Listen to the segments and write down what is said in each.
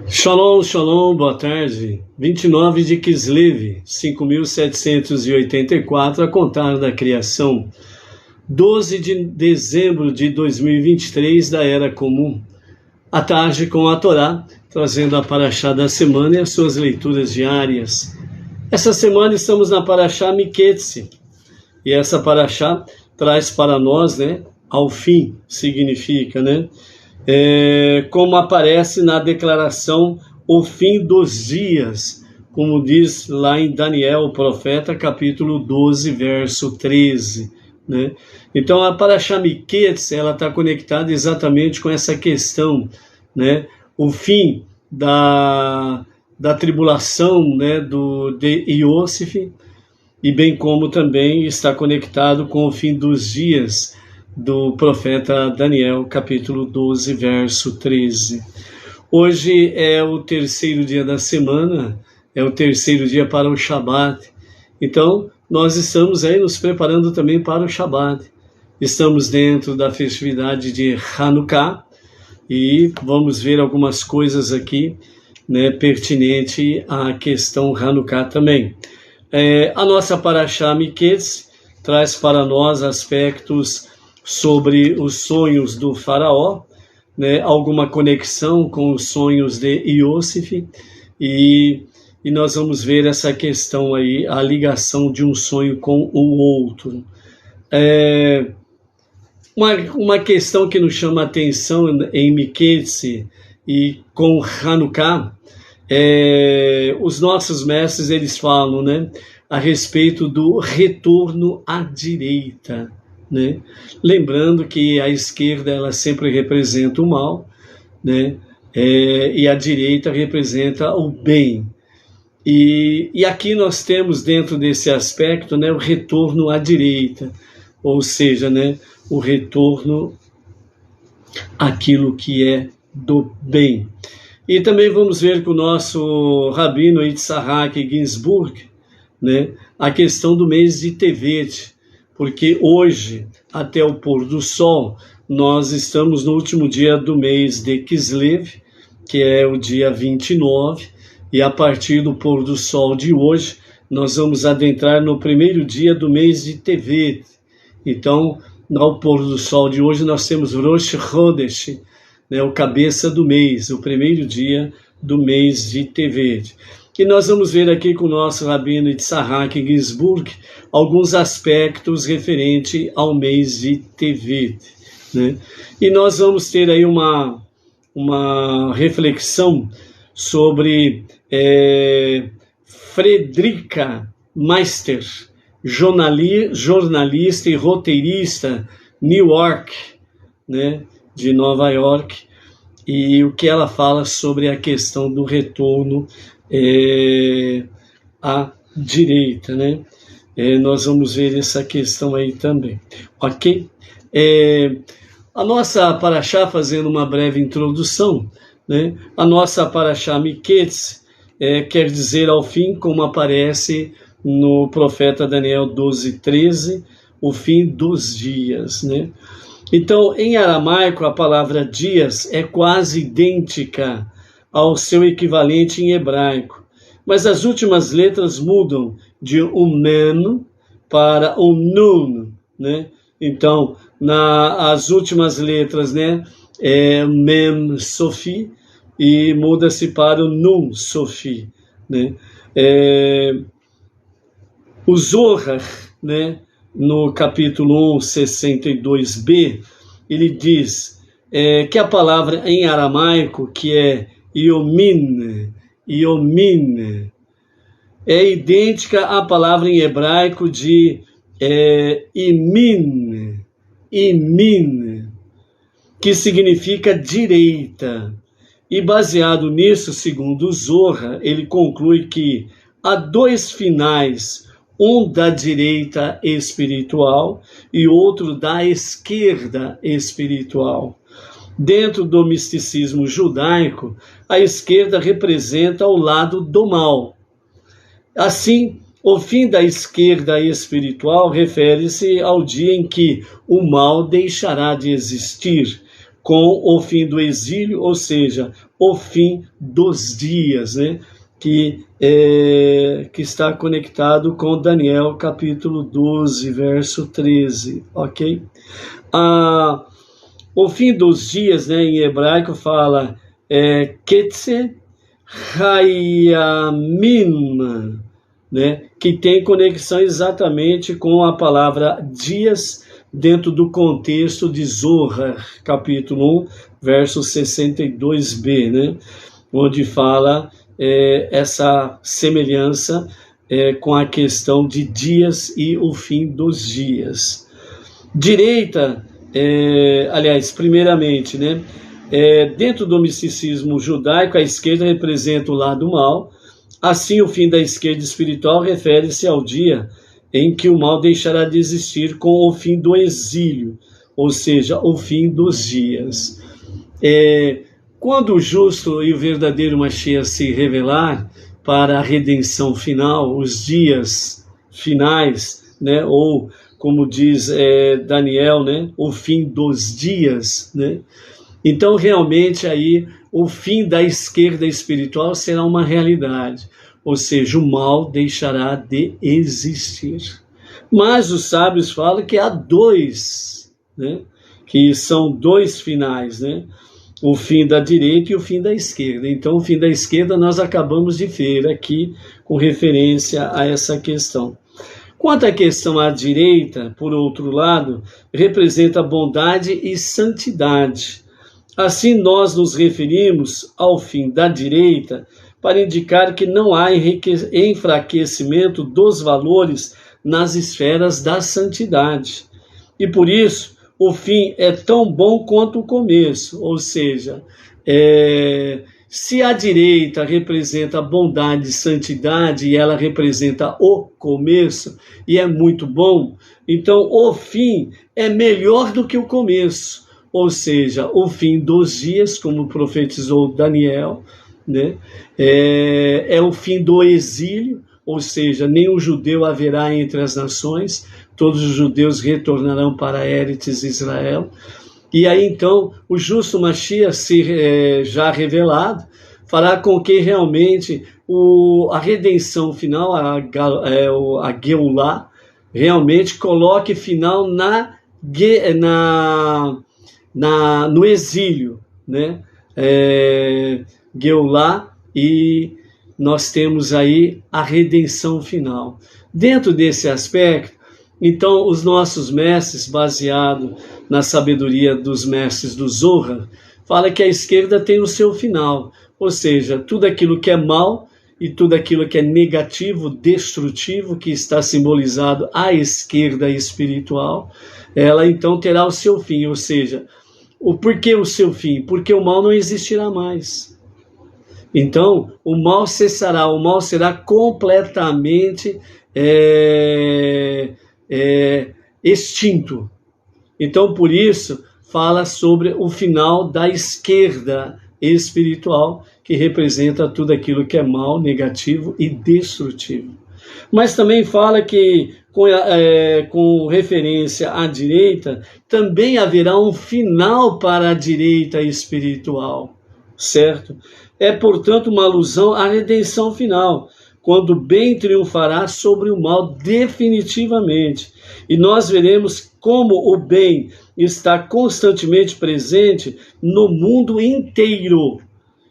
Shalom, shalom, boa tarde. 29 de Kislev, 5.784, a contar da criação. 12 de dezembro de 2023, da Era Comum. À tarde com a Torá, trazendo a Parashá da semana e as suas leituras diárias. Essa semana estamos na Parashá Miketze. E essa Parashá traz para nós, ao fim, significa, como aparece na declaração, o fim dos dias, como diz lá em Daniel, o profeta, capítulo 12, verso 13. Então, a Parashá Miketze, ela está conectada exatamente com essa questão, o fim da tribulação, de Iosif, e bem como também está conectado com o fim dos dias do profeta Daniel, capítulo 12, verso 13. Hoje é o terceiro dia da semana, é o terceiro dia para o Shabat. Então, nós estamos aí nos preparando também para o Shabat. Estamos dentro da festividade de Hanukkah e vamos ver algumas coisas aqui, pertinente à questão Hanukkah também. A nossa Parashá Miketze traz para nós aspectos sobre os sonhos do faraó, alguma conexão com os sonhos de Iosif, e nós vamos ver essa questão aí, a ligação de um sonho com o outro. Uma questão que nos chama a atenção em Miketze e com Hanukkah, os nossos mestres, eles falam, a respeito do retorno à direita, lembrando que a esquerda, ela sempre representa o mal, e a direita representa o bem. E aqui nós temos dentro desse aspecto, o retorno à direita, ou seja, o retorno àquilo que é do bem. E também vamos ver com o nosso Rabino Yitzhak Ginsburg, a questão do mês de Tevet, porque hoje, até o pôr do sol, nós estamos no último dia do mês de Kislev, que é o dia 29, e a partir do pôr do sol de hoje, nós vamos adentrar no primeiro dia do mês de Tevet. Então, ao pôr do sol de hoje, nós temos Rosh Chodesh, o cabeça do mês, o primeiro dia do mês de Tevet. E nós vamos ver aqui com o nosso Rabino Yitzhak Ginsburg alguns aspectos referentes ao mês de Tevet. E nós vamos ter aí uma reflexão sobre Fredrika Meister, jornalista e roteirista New York, de Nova York, e o que ela fala sobre a questão do retorno à direita, nós vamos ver essa questão aí também, ok? A nossa Parashá, fazendo uma breve introdução, a nossa Parashá Miketze quer dizer ao fim, como aparece no profeta Daniel 12, 13, o fim dos dias, Então, em aramaico, a palavra dias é quase idêntica ao seu equivalente em hebraico, mas as últimas letras mudam de um mem para um nun, Então, as últimas letras, é mem sofi, e muda-se para o nun sofi, O Zohar, no capítulo 1, 62b, ele diz que a palavra em aramaico, que é Yomin, é idêntica à palavra em hebraico de Imin, que significa direita. E baseado nisso, segundo o Zohar, ele conclui que há dois finais, um da direita espiritual e outro da esquerda espiritual. Dentro do misticismo judaico, a esquerda representa o lado do mal. Assim, o fim da esquerda espiritual refere-se ao dia em que o mal deixará de existir, com o fim do exílio, ou seja, o fim dos dias, né? Que está conectado com Daniel capítulo 12, verso 13, ok? O fim dos dias, né, em hebraico fala Ketze Hayamim, né, que tem conexão exatamente com a palavra dias dentro do contexto de Zohar, capítulo 1, verso 62b, né, onde fala essa semelhança com a questão de dias e o fim dos dias. Direita, aliás, primeiramente, né, dentro do misticismo judaico, a esquerda representa o lado mal. Assim, o fim da esquerda espiritual refere-se ao dia em que o mal deixará de existir com o fim do exílio, ou seja, o fim dos dias. Quando o justo e o verdadeiro Mashiach se revelar para a redenção final, os dias finais, né, ou como diz Daniel, né, o fim dos dias, né? Então, realmente, aí, o fim da esquerda espiritual será uma realidade, ou seja, o mal deixará de existir. Mas os sábios falam que há dois, né, que são dois finais, né? O fim da direita e o fim da esquerda. Então, o fim da esquerda nós acabamos de ver aqui com referência a essa questão. Quanto à questão à direita, por outro lado, representa bondade e santidade. Assim, nós nos referimos ao fim da direita para indicar que não há enfraquecimento dos valores nas esferas da santidade. E por isso, o fim é tão bom quanto o começo, ou seja, se a direita representa bondade e santidade e ela representa o começo, e é muito bom, então o fim é melhor do que o começo, ou seja, o fim dos dias, como profetizou Daniel, né? É o fim do exílio, ou seja, nenhum judeu haverá entre as nações, todos os judeus retornarão para Eretz Israel. E aí então o justo Mashiach já revelado fará com que realmente a redenção final, a Geulah, realmente coloque final no exílio, né? Geulah, e nós temos aí a redenção final. Dentro desse aspecto, então, os nossos mestres, baseado na sabedoria dos mestres do Zohar, fala que a esquerda tem o seu final, ou seja, tudo aquilo que é mal e tudo aquilo que é negativo, destrutivo, que está simbolizado à esquerda espiritual, ela então terá o seu fim, ou seja, por que o seu fim? Porque o mal não existirá mais. Então, o mal cessará, o mal será completamente extinto. Então, por isso, fala sobre o final da esquerda espiritual, que representa tudo aquilo que é mal, negativo e destrutivo. Mas também fala que, com referência à direita, também haverá um final para a direita espiritual, certo? É, portanto, uma alusão à redenção final, quando o bem triunfará sobre o mal definitivamente. E nós veremos como o bem está constantemente presente no mundo inteiro.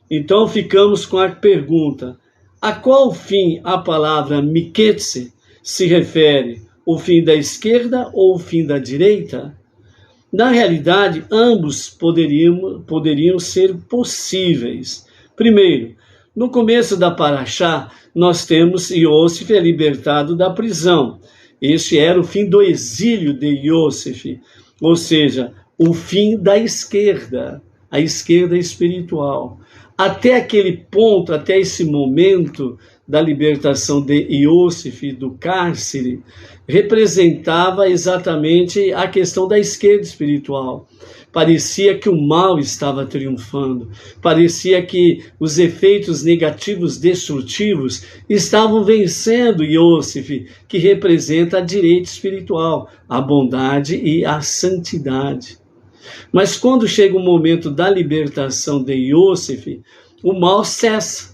Então ficamos com a pergunta: a qual fim a palavra Miketze se refere? O fim da esquerda ou o fim da direita? Na realidade, ambos poderiam ser possíveis. Primeiro, no começo da Parashá, nós temos Yosef libertado da prisão. Este era o fim do exílio de Yosef, ou seja, o fim da esquerda, a esquerda espiritual. Até aquele ponto, até esse momento da libertação de Yosef do cárcere, representava exatamente a questão da esquerda espiritual. Parecia que o mal estava triunfando, parecia que os efeitos negativos destrutivos estavam vencendo Yosef, que representa a direita espiritual, a bondade e a santidade. Mas quando chega o momento da libertação de Yosef, o mal cessa.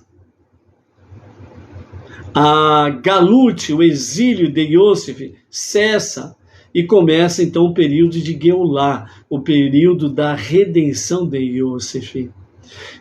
A Galut, o exílio de Yosef, cessa e começa então o período de Geulah, o período da redenção de Yosef.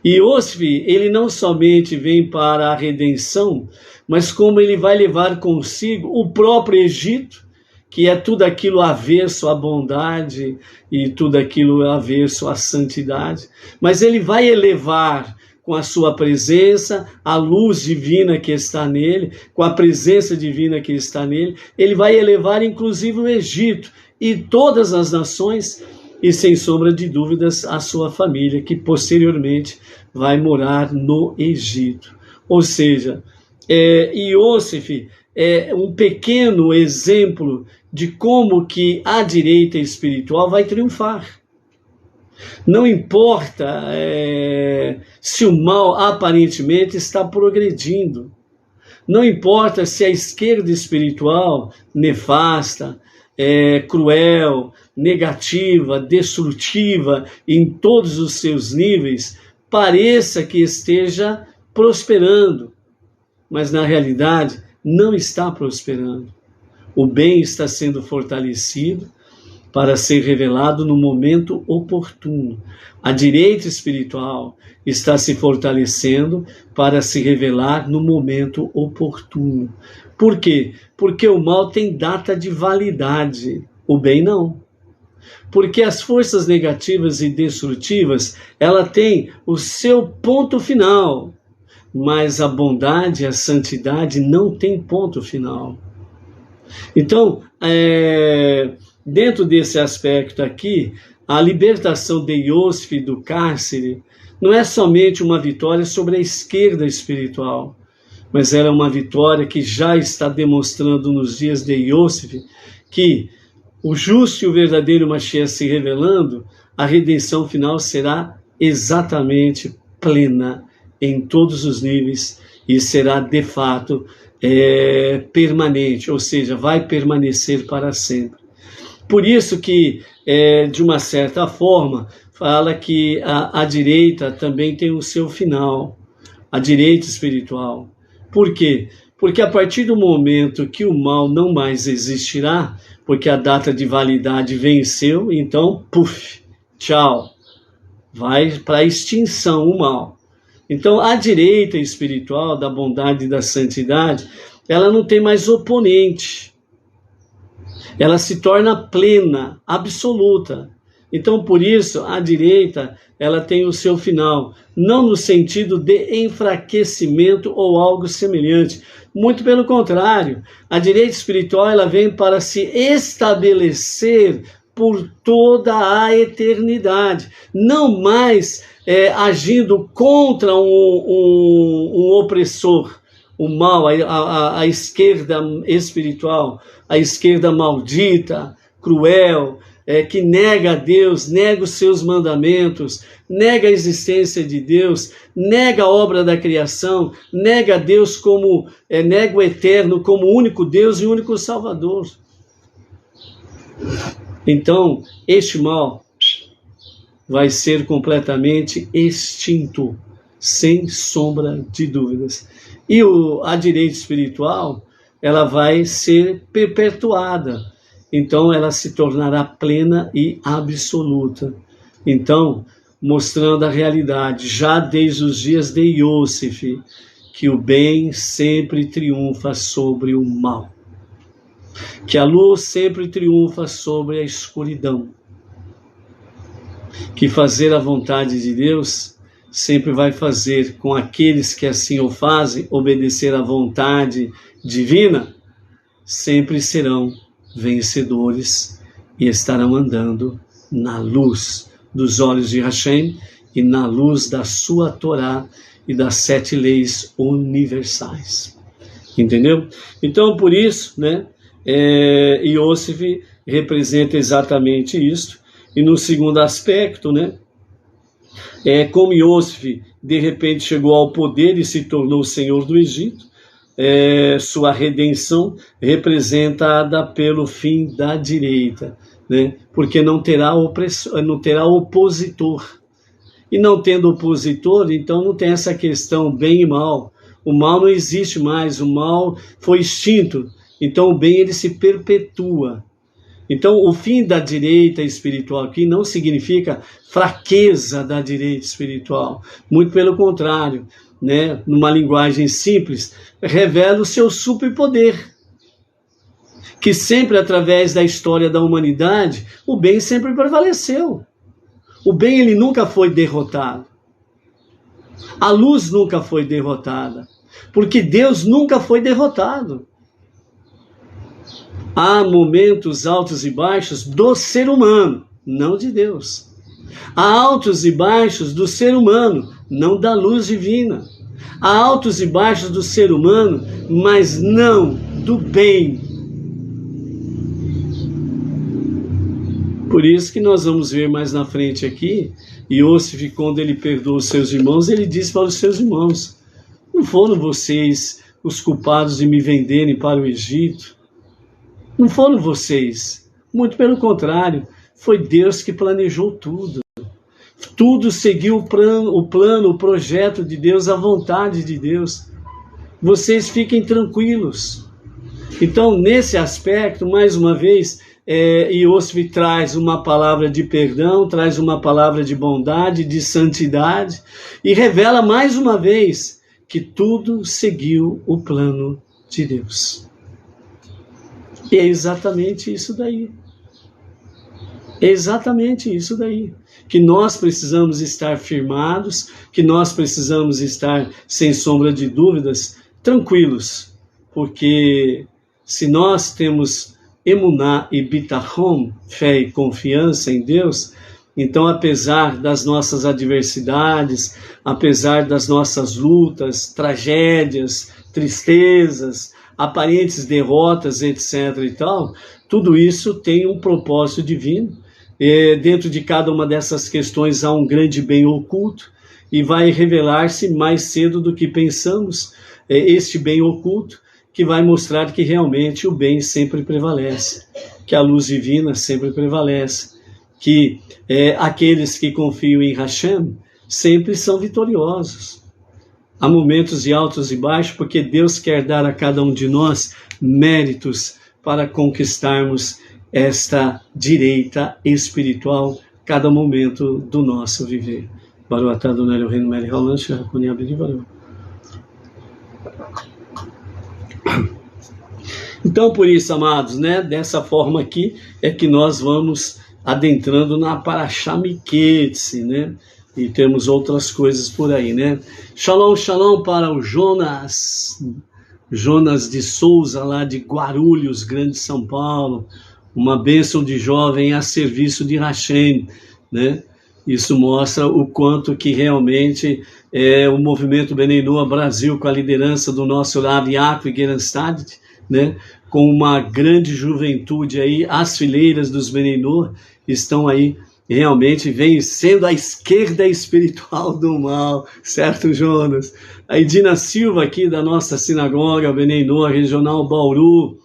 E Yosef, ele não somente vem para a redenção, mas como ele vai levar consigo o próprio Egito, que é tudo aquilo avesso à bondade e tudo aquilo avesso à santidade. Mas ele vai elevar com a sua presença, a luz divina que está nele, com a presença divina que está nele, ele vai elevar inclusive o Egito e todas as nações, e sem sombra de dúvidas a sua família, que posteriormente vai morar no Egito. Ou seja, Yosef é um pequeno exemplo de como que a direita espiritual vai triunfar. Não importa se o mal aparentemente está progredindo. Não importa se a esquerda espiritual, nefasta, cruel, negativa, destrutiva, em todos os seus níveis, pareça que esteja prosperando. Mas na realidade não está prosperando. O bem está sendo fortalecido para ser revelado no momento oportuno. A direita espiritual está se fortalecendo para se revelar no momento oportuno. Por quê? Porque o mal tem data de validade, o bem não. Porque as forças negativas e destrutivas, ela tem o seu ponto final, mas a bondade e a santidade não tem ponto final. Então, dentro desse aspecto aqui, a libertação de Yosef do cárcere não é somente uma vitória sobre a esquerda espiritual, mas ela é uma vitória que já está demonstrando nos dias de Yosef que o justo e o verdadeiro Mashiach se revelando, a redenção final será exatamente plena em todos os níveis e será de fato permanente, ou seja, vai permanecer para sempre. Por isso que, de uma certa forma, fala que a direita também tem o seu final, a direita espiritual. Por quê? Porque a partir do momento que o mal não mais existirá, porque a data de validade venceu, então, puf, tchau, vai para a extinção o mal. Então, a direita espiritual da bondade e da santidade, ela não tem mais oponente. Ela se torna plena, absoluta. Então, por isso, a direita, ela tem o seu final, não no sentido de enfraquecimento ou algo semelhante. Muito pelo contrário, a direita espiritual, ela vem para se estabelecer por toda a eternidade. Não mais agindo contra um opressor, o mal, a esquerda espiritual, a esquerda maldita, cruel, que nega a Deus, nega os seus mandamentos, nega a existência de Deus, nega a obra da criação, nega a Deus como, nega o eterno como único Deus e único Salvador. Então, este mal vai ser completamente extinto, sem sombra de dúvidas. E a direita espiritual, ela vai ser perpetuada. Então, ela se tornará plena e absoluta. Então, mostrando a realidade, já desde os dias de Yosef, que o bem sempre triunfa sobre o mal. Que a luz sempre triunfa sobre a escuridão. Que fazer a vontade de Deus sempre vai fazer com aqueles que assim o fazem, obedecer à vontade divina, sempre serão vencedores e estarão andando na luz dos olhos de Hashem e na luz da sua Torá e das 7 leis universais. Entendeu? Então, por isso, Yosef representa exatamente isso. E no segundo aspecto, como Yosef de repente chegou ao poder e se tornou senhor do Egito, sua redenção representada pelo fim da direita, né? Porque não terá opressor, não terá opositor. E não tendo opositor, então não tem essa questão bem e mal. O mal não existe mais, o mal foi extinto. Então o bem ele se perpetua. Então o fim da direita espiritual aqui não significa fraqueza da direita espiritual. Muito pelo contrário, né? Numa linguagem simples, revela o seu superpoder. Que sempre através da história da humanidade, o bem sempre prevaleceu. O bem ele nunca foi derrotado. A luz nunca foi derrotada. Porque Deus nunca foi derrotado. Há momentos altos e baixos do ser humano, não de Deus. Há altos e baixos do ser humano, não da luz divina. Há altos e baixos do ser humano, mas não do bem. Por isso que nós vamos ver mais na frente aqui, Iosif, quando ele perdoa os seus irmãos, ele diz para os seus irmãos: não foram vocês os culpados de me venderem para o Egito. Não foram vocês. Muito pelo contrário, foi Deus que planejou tudo. Tudo seguiu o plano, o projeto de Deus, a vontade de Deus. Vocês fiquem tranquilos. Então, nesse aspecto, mais uma vez, Iosif traz uma palavra de perdão, traz uma palavra de bondade, de santidade, e revela mais uma vez que tudo seguiu o plano de Deus. E é exatamente isso daí. É exatamente isso daí. Que nós precisamos estar firmados, que nós precisamos estar, sem sombra de dúvidas, tranquilos. Porque se nós temos emuná e bitachon, fé e confiança em Deus, então apesar das nossas adversidades, apesar das nossas lutas, tragédias, tristezas, aparentes derrotas, etc. e tal, tudo isso tem um propósito divino. Dentro de cada uma dessas questões há um grande bem oculto e vai revelar-se mais cedo do que pensamos, este bem oculto que vai mostrar que realmente o bem sempre prevalece, que a luz divina sempre prevalece, que aqueles que confiam em Hashem sempre são vitoriosos. Há momentos de altos e baixos, porque Deus quer dar a cada um de nós méritos para conquistarmos esta direita espiritual cada momento do nosso viver. Baruch atah Adonai Eloheinu melech haolam she'hakol abedi baruch. Então, por isso, amados, né, dessa forma aqui é que nós vamos adentrando na Parashá Miketze, né? E temos outras coisas por aí, né? Shalom, shalom para o Jonas de Souza, lá de Guarulhos, Grande São Paulo. Uma bênção de jovem a serviço de Hashem, né? Isso mostra o quanto que realmente o movimento Bnei Noach Brasil, com a liderança do nosso Rav Yaakov Gerenstad, né? Com uma grande juventude aí, as fileiras dos Bnei Noach estão aí realmente vencendo a esquerda espiritual do mal, certo, Jonas? A Edina Silva aqui da nossa sinagoga Bnei Noach Regional Bauru,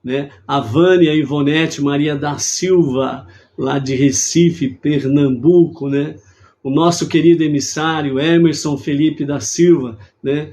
né? A Vânia Ivonete Maria da Silva, lá de Recife, Pernambuco, né? O nosso querido emissário Emerson Felipe da Silva, né?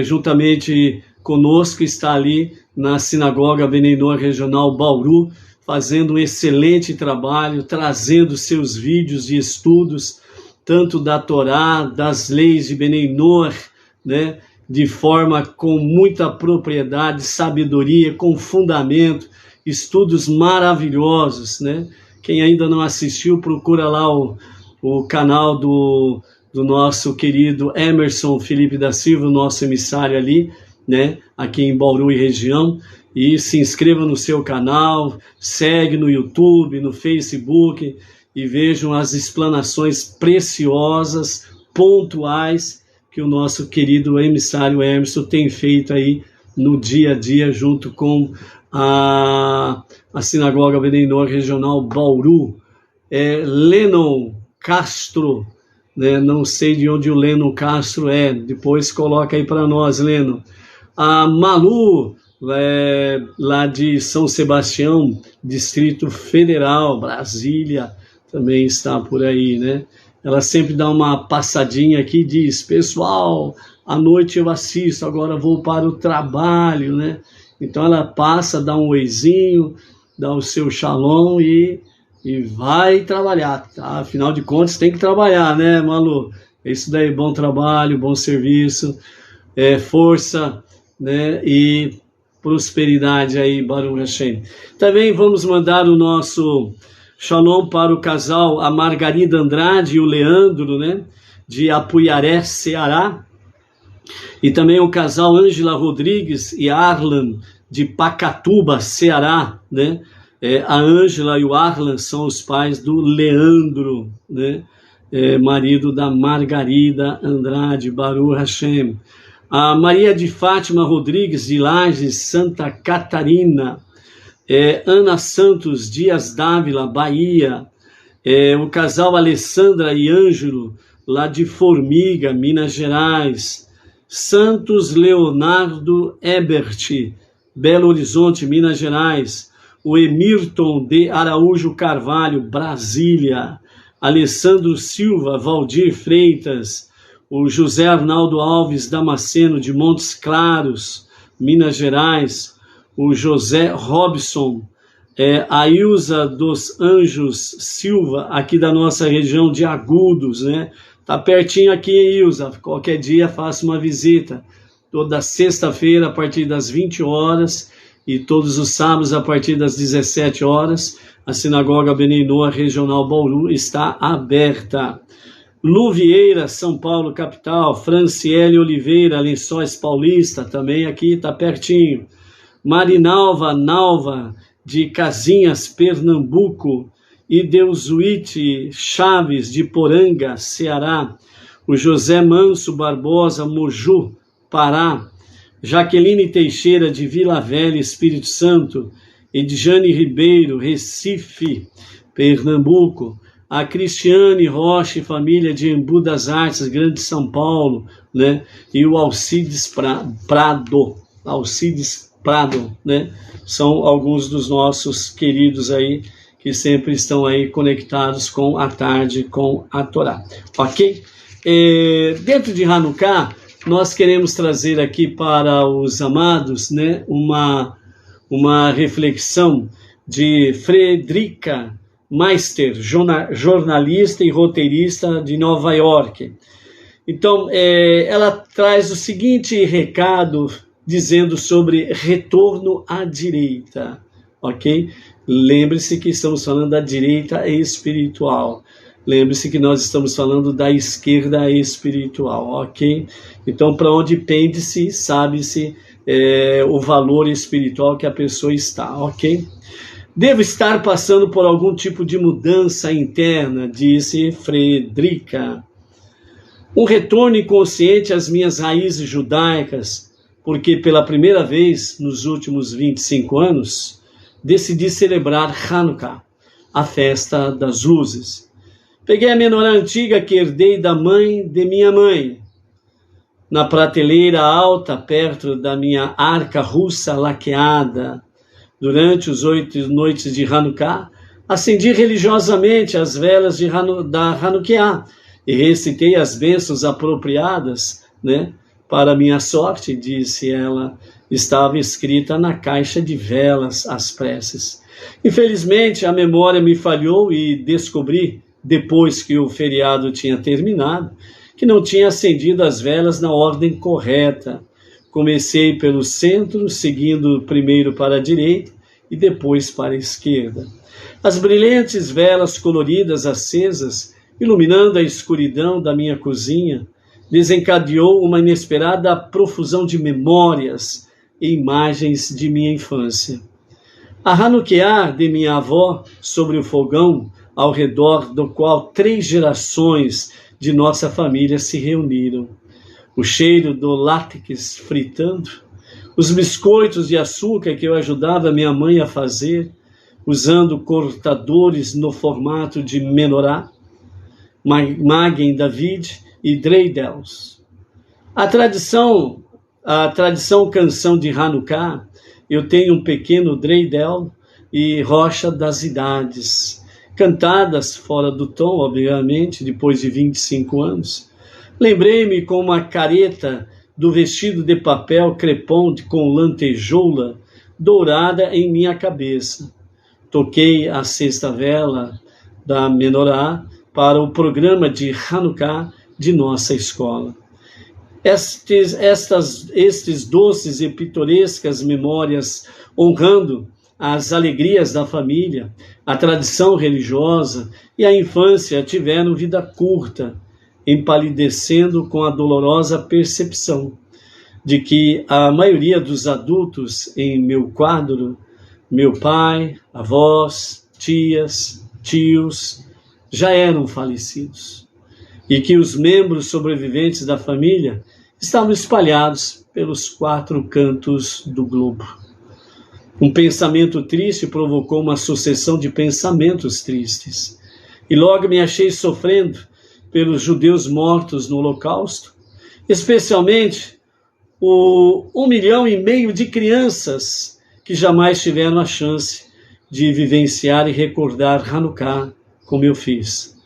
Juntamente conosco está ali na sinagoga Bnei Noach Regional Bauru, fazendo um excelente trabalho, trazendo seus vídeos de estudos, tanto da Torá, das leis de Bnei Noach, né? De forma com muita propriedade, sabedoria, com fundamento, estudos maravilhosos, né? Quem ainda não assistiu, procura lá o canal do nosso querido Emerson Felipe da Silva, o nosso emissário ali, né? Aqui em Bauru e região, e se inscreva no seu canal, segue no YouTube, no Facebook, e vejam as explanações preciosas, pontuais, que o nosso querido emissário Emerson tem feito aí no dia a dia, junto com a Sinagoga Bnei Noach Regional Bauru. Lennon Castro, né? Não sei de onde o Lennon Castro é, depois coloca aí para nós, Lennon. A Malu lá de São Sebastião, Distrito Federal, Brasília, também está por aí, né? Ela sempre dá uma passadinha aqui e diz: pessoal, à noite eu assisto, agora vou para o trabalho, né? Então ela passa, dá um oizinho, dá o seu shalom e vai trabalhar, tá? Afinal de contas tem que trabalhar, né, Malu? Isso daí, bom trabalho, bom serviço, força, né? E prosperidade aí, Baruch Hashem. Também vamos mandar o nosso shalom para o casal, a Margarida Andrade e o Leandro, né? De Apuiaré, Ceará. E também o casal Ângela Rodrigues e Arlan, de Pacatuba, Ceará, né? A Ângela e o Arlan são os pais do Leandro, né? Marido da Margarida Andrade, Baruch Hashem. A Maria de Fátima Rodrigues, de Lages, Santa Catarina. Ana Santos Dias Dávila, Bahia. O casal Alessandra e Ângelo, lá de Formiga, Minas Gerais. Santos Leonardo Ebert, Belo Horizonte, Minas Gerais. O Emirton de Araújo Carvalho, Brasília. Alessandro Silva, Valdir Freitas. O José Arnaldo Alves Damasceno, de Montes Claros, Minas Gerais. O José Robson, a Ilza dos Anjos Silva, aqui da nossa região de Agudos, né? Tá pertinho aqui, Ilza. Qualquer dia faça uma visita. Toda sexta-feira, a partir das 20 horas, e todos os sábados, a partir das 17 horas, a Sinagoga Beninoa Regional Bauru está aberta. Lu Vieira, São Paulo, capital. Franciele Oliveira, Lençóis Paulista, também aqui está pertinho. Marinalva Nalva, de Casinhas, Pernambuco. E Deusuíte Chaves, de Poranga, Ceará. O José Manso Barbosa, Moju, Pará. Jaqueline Teixeira, de Vila Velha, Espírito Santo. Edjane Ribeiro, Recife, Pernambuco. A Cristiane Rocha e família de Embu das Artes, Grande São Paulo, né? E o Alcides Prado, né? São alguns dos nossos queridos aí, que sempre estão aí conectados com a tarde, com a Torá. Ok? Dentro de Hanukkah, nós queremos trazer aqui para os amados, né, uma reflexão de Frederica Meister, jornalista e roteirista de Nova York. Então, ela traz o seguinte recado, dizendo sobre retorno à direita, ok? Lembre-se que estamos falando da direita espiritual. Lembre-se que nós estamos falando da esquerda espiritual, ok? Então, para onde pende-se, sabe-se o valor espiritual que a pessoa está, ok? Devo estar passando por algum tipo de mudança interna, disse Frederica. Um retorno inconsciente às minhas raízes judaicas, porque pela primeira vez nos últimos 25 anos, decidi celebrar Hanukkah, a festa das luzes. Peguei a menorá antiga que herdei da mãe de minha mãe, na prateleira alta, perto da minha arca russa laqueada. Durante os 8 noites de Hanukkah, acendi religiosamente as velas da Hanukkah e recitei as bênçãos apropriadas, né? Para minha sorte, disse ela, estava escrita na caixa de velas as preces. Infelizmente, a memória me falhou e descobri, depois que o feriado tinha terminado, que não tinha acendido as velas na ordem correta. Comecei pelo centro, seguindo primeiro para a direita e depois para a esquerda. As brilhantes velas coloridas acesas, iluminando a escuridão da minha cozinha, desencadeou uma inesperada profusão de memórias e imagens de minha infância. A Hanukkah de minha avó sobre o fogão, ao redor do qual 3 gerações de nossa família se reuniram. O cheiro do látex fritando, os biscoitos de açúcar que eu ajudava minha mãe a fazer, usando cortadores no formato de menorá, Magen David e Dreidels. A tradição canção de Hanukkah eu tenho um pequeno dreidel e Rocha das Idades, cantadas fora do tom, obviamente, depois de 25 anos. Lembrei-me com uma careta do vestido de papel crepom com lantejoula dourada em minha cabeça. Toquei a sexta vela da menorá para o programa de Hanukkah de nossa escola. Estes doces e pitorescas memórias honrando as alegrias da família, a tradição religiosa e a infância tiveram vida curta, empalidecendo com a dolorosa percepção de que a maioria dos adultos em meu quadro, meu pai, avós, tias, tios, já eram falecidos e que os membros sobreviventes da família estavam espalhados pelos 4 cantos do globo. Um pensamento triste provocou uma sucessão de pensamentos tristes, e logo me achei sofrendo pelos judeus mortos no Holocausto, especialmente o 1,5 milhão de crianças que jamais tiveram a chance de vivenciar e recordar Hanukkah como eu fiz.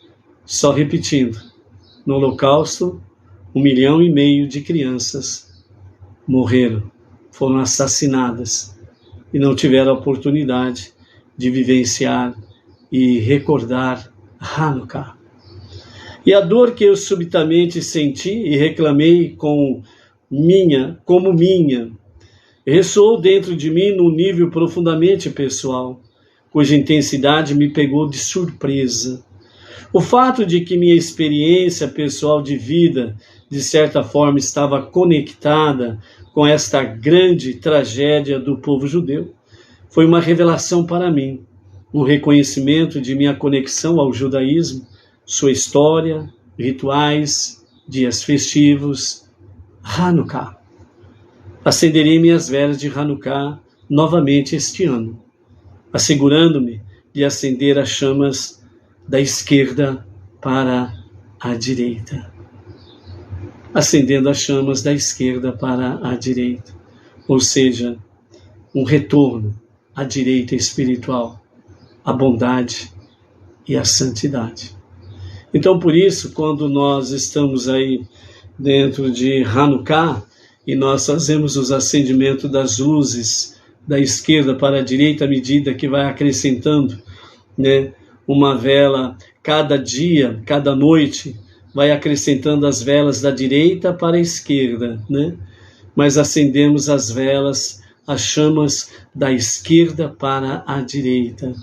Só repetindo, no Holocausto, 1,5 milhão de crianças morreram, foram assassinadas e não tiveram a oportunidade de vivenciar e recordar Hanukkah. E a dor que eu subitamente senti e reclamei como minha, ressoou dentro de mim num nível profundamente pessoal, cuja intensidade me pegou de surpresa. O fato de que minha experiência pessoal de vida, de certa forma, estava conectada com esta grande tragédia do povo judeu, foi uma revelação para mim, um reconhecimento de minha conexão ao judaísmo, sua história, rituais, dias festivos, Hanukkah. Acenderei minhas velas de Hanukkah novamente este ano, assegurando-me de acender as chamas da esquerda para a direita. Acendendo as chamas da esquerda para a direita, ou seja, um retorno à direita espiritual, à bondade e à santidade. Então, por isso, quando nós estamos aí dentro de Hanukkah e nós fazemos os acendimentos das luzes da esquerda para a direita, à medida que vai acrescentando, né, uma vela cada dia, cada noite, vai acrescentando as velas da direita para a esquerda, né? Mas acendemos as velas, as chamas da esquerda para a direita.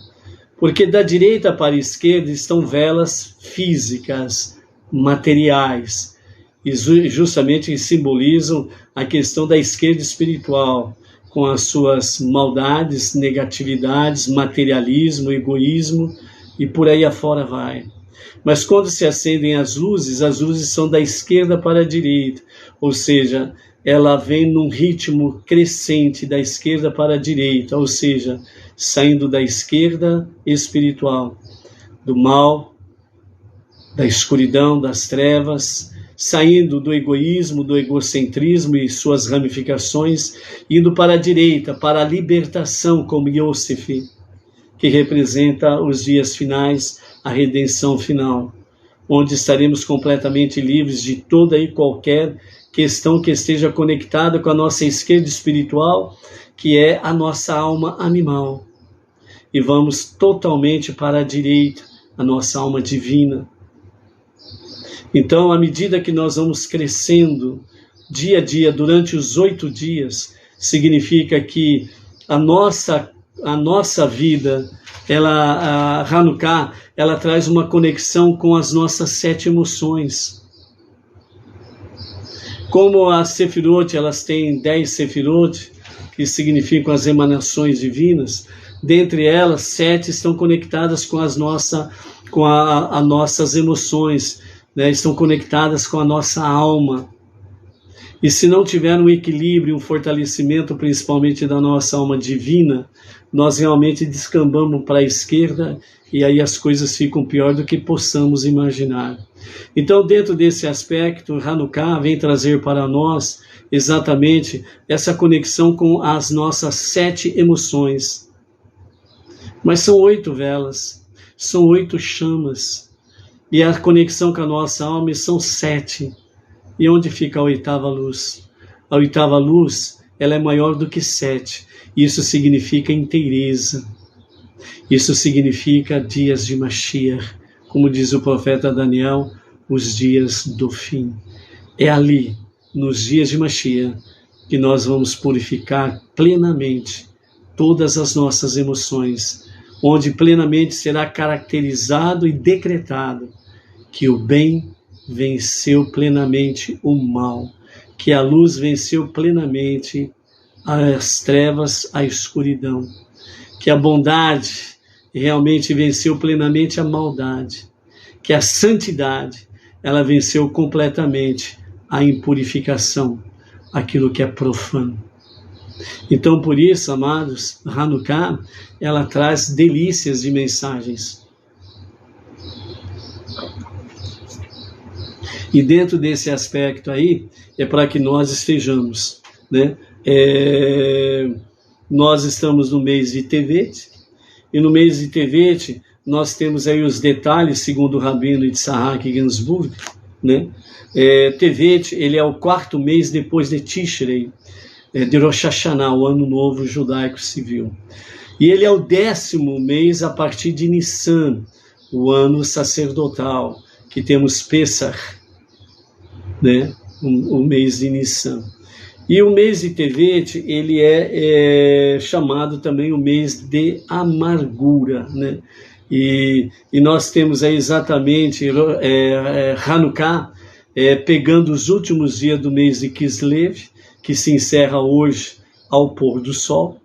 Porque da direita para a esquerda estão velas físicas, materiais, e justamente simbolizam a questão da esquerda espiritual, com as suas maldades, negatividades, materialismo, egoísmo, e por aí afora vai. Mas quando se acendem as luzes são da esquerda para a direita, ou seja, ela vem num ritmo crescente da esquerda para a direita, ou seja, saindo da esquerda espiritual, do mal, da escuridão, das trevas, saindo do egoísmo, do egocentrismo e suas ramificações, indo para a direita, para a libertação como Yosef, que representa os dias finais, a redenção final, onde estaremos completamente livres de toda e qualquer questão que esteja conectada com a nossa esquerda espiritual, que é a nossa alma animal. E vamos totalmente para a direita, a nossa alma divina. Então, à medida que nós vamos crescendo, dia a dia, durante os 8 dias, significa que a nossa vida, a Hanukkah, ela traz uma conexão com as nossas 7 emoções. Como as Sefirot, elas têm 10 Sefirot, que significam as emanações divinas, dentre elas, 7 estão conectadas com as nossas emoções, né? Estão conectadas com a nossa alma. E se não tiver um equilíbrio, um fortalecimento, principalmente da nossa alma divina, nós realmente descambamos para a esquerda e aí as coisas ficam pior do que possamos imaginar. Então, dentro desse aspecto, Hanukkah vem trazer para nós exatamente essa conexão com as nossas 7 emoções. Mas são 8 velas, são 8 chamas, e a conexão com a nossa alma são 7. E onde fica a 8ª luz? A 8ª luz, ela é maior do que 7. Isso significa inteireza. Isso significa dias de Mashiach. Como diz o profeta Daniel, os dias do fim. É ali, nos dias de Mashiach, que nós vamos purificar plenamente todas as nossas emoções, onde plenamente será caracterizado e decretado que o bem venceu plenamente o mal, que a luz venceu plenamente as trevas, a escuridão, que a bondade realmente venceu plenamente a maldade, que a santidade, ela venceu completamente a impurificação, aquilo que é profano. Então, por isso, amados, Hanukkah, ela traz delícias de mensagens. E dentro desse aspecto aí, é para que nós estejamos, né? Nós estamos no mês de Tevet, e no mês de Tevet, nós temos aí os detalhes, segundo o Rabino Yitzhak Ginsburg, né? Tevet, ele é o 4º mês depois de Tishrei, de Rosh Hashanah, o ano novo judaico civil. E ele é o 10º mês a partir de Nissan, o ano sacerdotal, que temos Pesach, né? O mês de Nissan. E o mês de Tevet, ele é chamado também o mês de amargura, né? E nós temos aí exatamente Hanukkah, pegando os últimos dias do mês de Kislev, que se encerra hoje ao pôr do sol,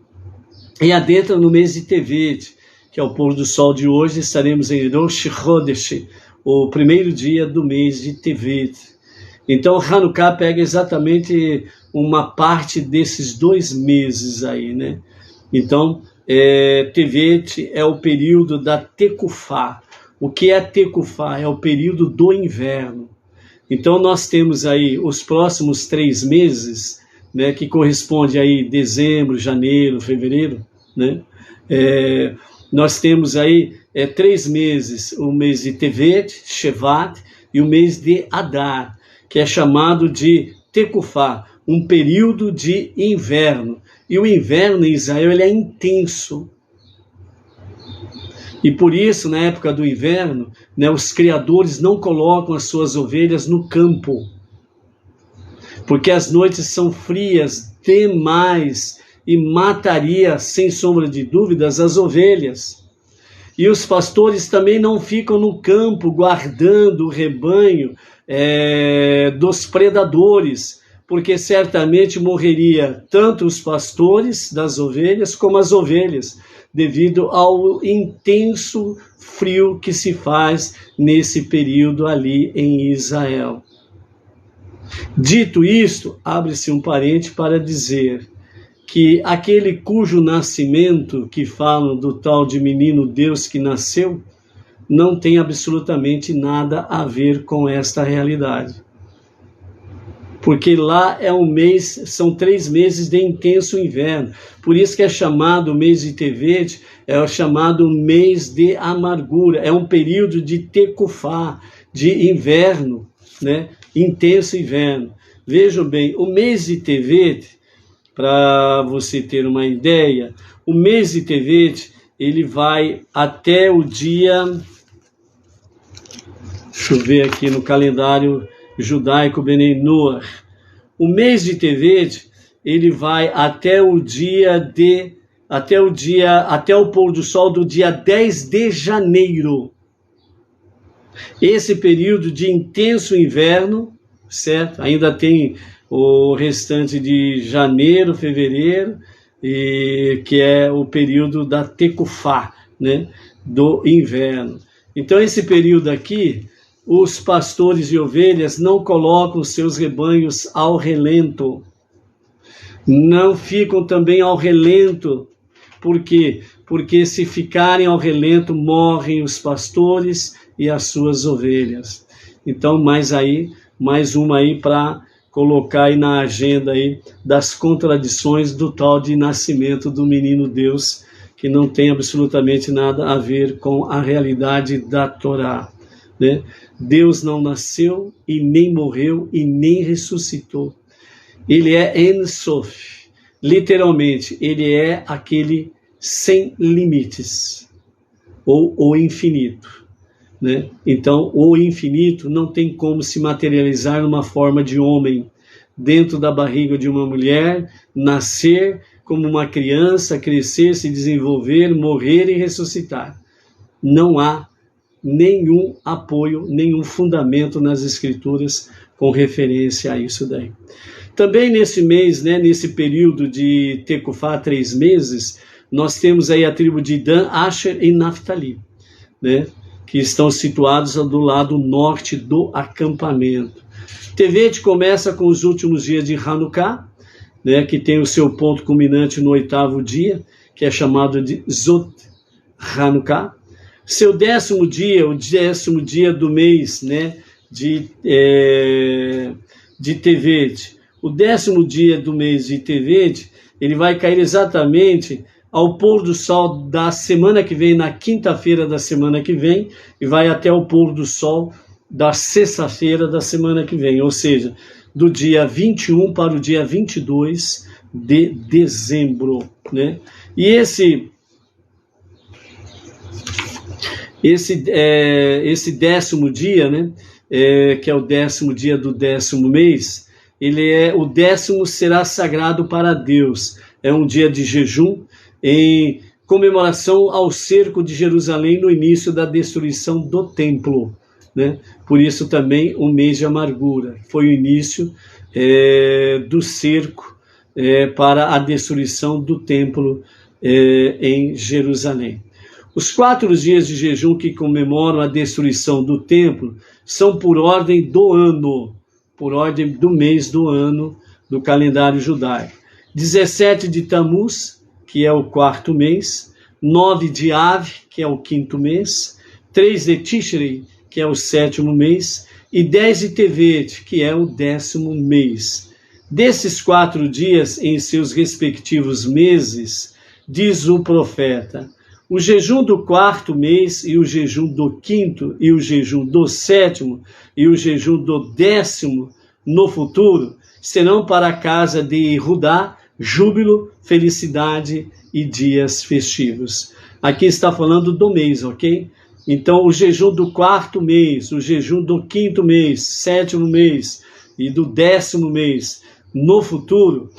e adentra no mês de Tevet, que é o pôr do sol de hoje. Estaremos em Rosh Chodesh, o 1º dia do mês de Tevet. Então, Hanukkah pega exatamente uma parte desses 2 meses aí, né? Então, Tevet é o período da Tekufá. O que é Tekufá? É o período do inverno. Então, nós temos aí os próximos 3 meses, né, que corresponde aí dezembro, janeiro, fevereiro, né? Nós temos aí 3 meses, o mês de Tevet, Shevat, e o mês de Adar, que é chamado de Tekufá, um período de inverno. E o inverno em Israel, ele é intenso. E por isso, na época do inverno, né, os criadores não colocam as suas ovelhas no campo, porque as noites são frias demais e mataria, sem sombra de dúvidas, as ovelhas. E os pastores também não ficam no campo guardando o rebanho dos predadores, porque certamente morreria tanto os pastores das ovelhas como as ovelhas, devido ao intenso frio que se faz nesse período ali em Israel. Dito isto, abre-se um parente para dizer que aquele cujo nascimento, que falam do tal de menino Deus que nasceu, não tem absolutamente nada a ver com esta realidade. Porque lá é um mês, são 3 meses de intenso inverno. Por isso que é chamado o mês de Tevet, é o chamado mês de amargura. É um período de Tekufá, de inverno, né? Intenso inverno. Vejam bem, o mês de Tevet, para você ter uma ideia, o mês de Tevet, ele vai até o dia... Deixa eu ver aqui no calendário judaico Benei Noach. O mês de Tevet, ele vai até o pôr do sol do dia 10 de janeiro. Esse período de intenso inverno, certo? Ainda tem o restante de janeiro, fevereiro, que é o período da Tekufá, né? Do inverno. Então esse período aqui, os pastores de ovelhas não colocam seus rebanhos ao relento. Não ficam também ao relento. Por quê? Porque se ficarem ao relento, morrem os pastores e as suas ovelhas. Então, mais uma aí para colocar aí na agenda aí das contradições do tal de nascimento do menino Deus, que não tem absolutamente nada a ver com a realidade da Torá, né? Deus não nasceu e nem morreu e nem ressuscitou. Ele é En Sof, literalmente, ele é aquele sem limites, ou o infinito, né? Então, o infinito não tem como se materializar numa forma de homem, dentro da barriga de uma mulher, nascer como uma criança, crescer, se desenvolver, morrer e ressuscitar. Não há nenhum apoio, nenhum fundamento nas escrituras com referência a isso daí. Também nesse mês, né, nesse período de Tecufá, 3 meses, nós temos aí a tribo de Dan, Asher e Naphtali, né, que estão situados do lado norte do acampamento. Tevet começa com os últimos dias de Hanukkah, né, que tem o seu ponto culminante no 8º dia, que é chamado de Zot Hanukkah. Seu 10º dia, o 10º dia do mês, né, de Tevet, o 10º dia do mês de Tevet, ele vai cair exatamente ao pôr do sol da semana que vem, na quinta-feira da semana que vem, e vai até o pôr do sol da sexta-feira da semana que vem, ou seja, do dia 21 para o dia 22 de dezembro, né? E esse 10º dia, né, que é o 10º dia do 10º mês, o 10º será sagrado para Deus. É um dia de jejum em comemoração ao cerco de Jerusalém no início da destruição do templo, né? Por isso também o mês de amargura. Foi o início do cerco para a destruição do templo em Jerusalém. Os 4 dias de jejum que comemoram a destruição do templo são por ordem do ano, por ordem do mês do ano do calendário judaico. 17 de Tammuz, que é o 4º mês, 9 de Av, que é o 5º mês, 3 de Tishrei, que é o 7º mês, e 10 de Tevet, que é o 10º mês. Desses 4 dias, em seus respectivos meses, diz o profeta: o jejum do 4º mês, e o jejum do 5º, e o jejum do 7º, e o jejum do 10º, no futuro, serão para a casa de Judá júbilo, felicidade e dias festivos. Aqui está falando do mês, ok? Então, o jejum do 4º mês, o jejum do 5º mês, 7º mês e do 10º mês, no futuro,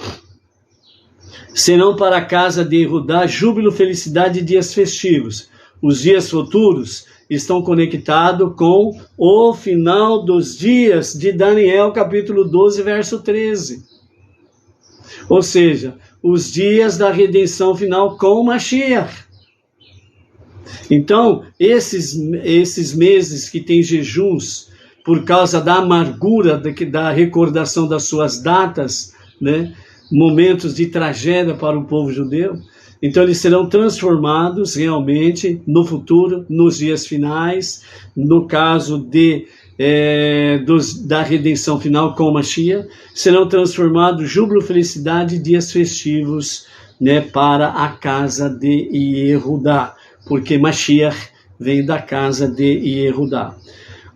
serão para a casa de Judá júbilo, felicidade e dias festivos. Os dias futuros estão conectados com o final dos dias de Daniel, capítulo 12, verso 13. Ou seja, os dias da redenção final com Mashiach. Então, esses meses que tem jejuns por causa da amargura, da recordação das suas datas, né? Momentos de tragédia para o povo judeu, então eles serão transformados realmente no futuro, nos dias finais, no caso da redenção final com Mashiach, serão transformados júbilo, felicidade e dias festivos, né, para a casa de Yehudá, porque Mashiach vem da casa de Yehudá.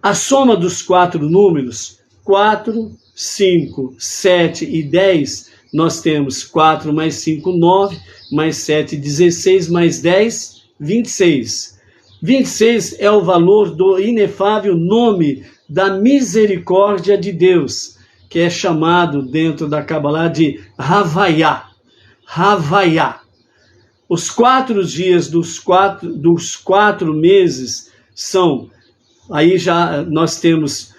A soma dos 4 números, 4, 5, 7 e 10, nós temos 4 mais 5, 9, mais 7, 16, mais 10, 26. 26 é o valor do inefável nome da misericórdia de Deus, que é chamado dentro da Kabbalah de Havaiá. Havaiá. Os 4 dias dos 4 meses são, aí já nós temos,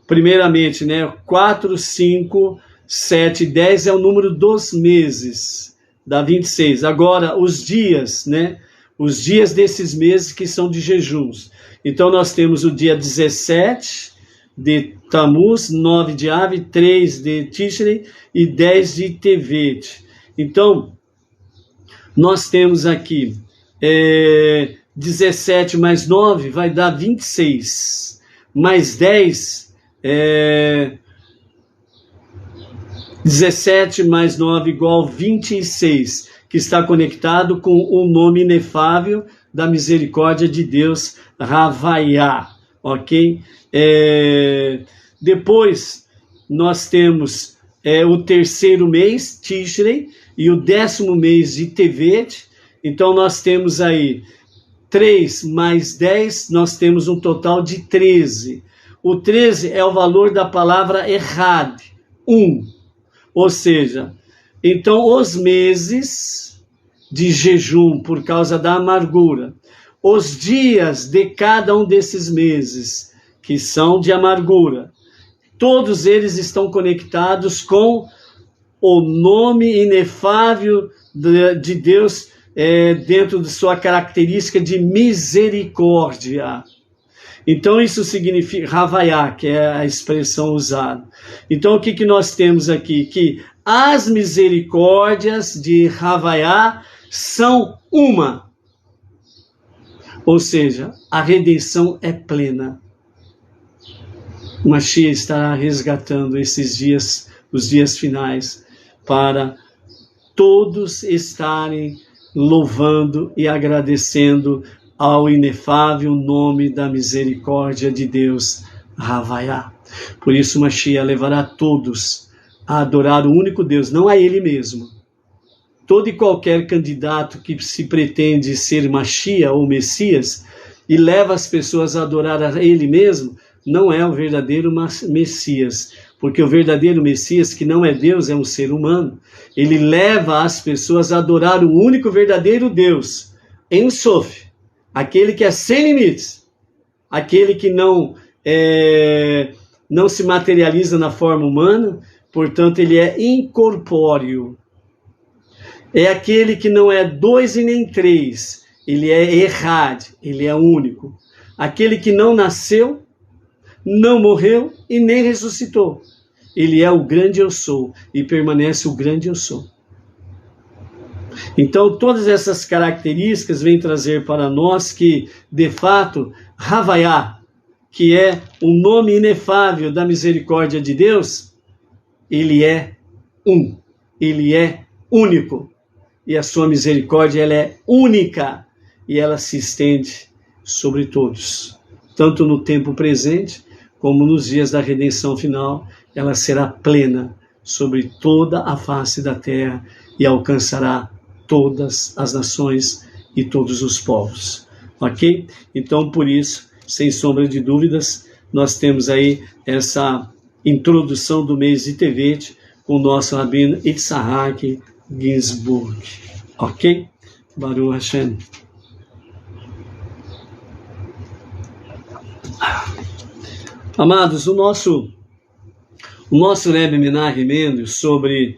primeiramente, né, 4, 5, 7, 10 é o número dos meses, dá 26. Agora, os dias, né, os dias desses meses que são de jejuns. Então, nós temos o dia 17 de Tammuz, 9 de Av, 3 de Tishrei e 10 de Tevet. Então, nós temos aqui 17 mais 9 vai dar 26. Mais 10 17 mais 9 igual 26, que está conectado com o nome inefável da misericórdia de Deus, Havaiá, ok? Depois nós temos o terceiro mês, Tishrei, e o 10º mês de Tevet. Então nós temos aí 3 mais 10, nós temos um total de 13. O 13 é o valor da palavra Errad, 1. Ou seja, então os meses de jejum por causa da amargura, os dias de cada um desses meses que são de amargura, todos eles estão conectados com o nome inefável de Deus dentro de sua característica de misericórdia. Então isso significa Havaiá, que é a expressão usada. Então o que nós temos aqui? Que as misericórdias de Havaiá são uma. Ou seja, a redenção é plena. O Mashiach estará resgatando esses dias, os dias finais, para todos estarem louvando e agradecendo ao inefável nome da misericórdia de Deus, Havaiá. Por isso o Mashiach levará todos a adorar o único Deus, não a ele mesmo. Todo e qualquer candidato que se pretende ser Mashiach ou Messias e leva as pessoas a adorar a ele mesmo, não é o verdadeiro Messias, porque o verdadeiro Messias, que não é Deus, é um ser humano. Ele leva as pessoas a adorar o único verdadeiro Deus, Ein Sof, aquele que é sem limites, aquele que não se materializa na forma humana, portanto ele é incorpóreo. É aquele que não é 2 e nem 3, ele é Errad, ele é único. Aquele que não nasceu, não morreu e nem ressuscitou. Ele é o grande eu sou e permanece o grande eu sou. Então todas essas características vêm trazer para nós que, de fato, Havaiá, que é o nome inefável da misericórdia de Deus, ele é um, ele é único. E a sua misericórdia, ela é única e ela se estende sobre todos. Tanto no tempo presente, como nos dias da redenção final, ela será plena sobre toda a face da terra e alcançará todas as nações e todos os povos. Ok? Então, por isso, sem sombra de dúvidas, nós temos aí essa introdução do mês de Tevet com o nosso Rabino Itzhak Ginsburg. Ok? Baruch Hashem. Amados, o nosso Rebbe Menachem Mendel sobre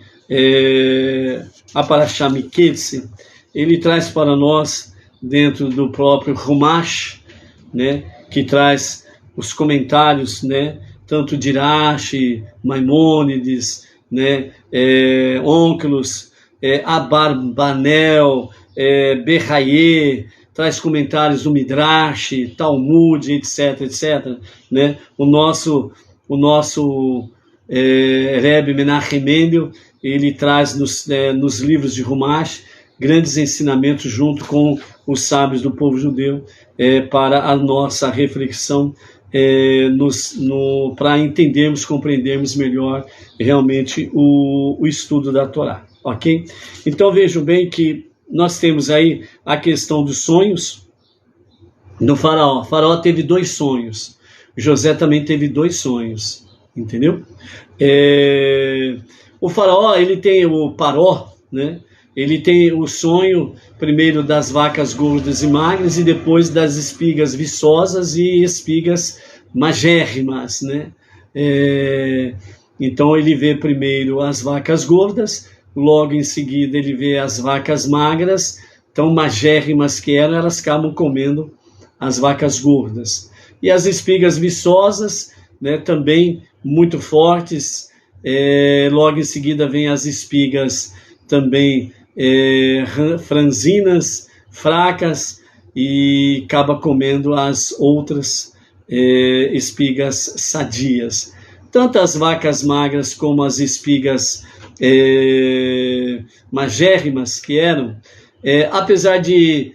a Parashá Miketze, ele traz para nós, dentro do próprio Humash, né, que traz os comentários, né, tanto de Rashi, Maimônides, né, Onkelos, Abarbanel, Berraie, traz comentários do Midrash, Talmud, etc, etc, né? O nosso Rebbe Menachem Mendel, ele traz nos livros de Humash grandes ensinamentos junto com os sábios do povo judeu para a nossa reflexão, para entendermos, compreendermos melhor realmente o estudo da Torá, ok? Então vejam bem que nós temos aí a questão dos sonhos do faraó. O faraó teve 2 sonhos. José também teve 2 sonhos. Entendeu? O faraó, ele tem o Paró, né? Ele tem o sonho primeiro das vacas gordas e magras e depois das espigas viçosas e espigas magérrimas, né? Então ele vê primeiro as vacas gordas, logo em seguida ele vê as vacas magras, tão magérrimas que elas acabam comendo as vacas gordas. E as espigas viçosas, né, também muito fortes, logo em seguida vem as espigas também franzinas, fracas, e acaba comendo as outras espigas sadias. Tanto as vacas magras como as espigas magérrimas que eram, apesar de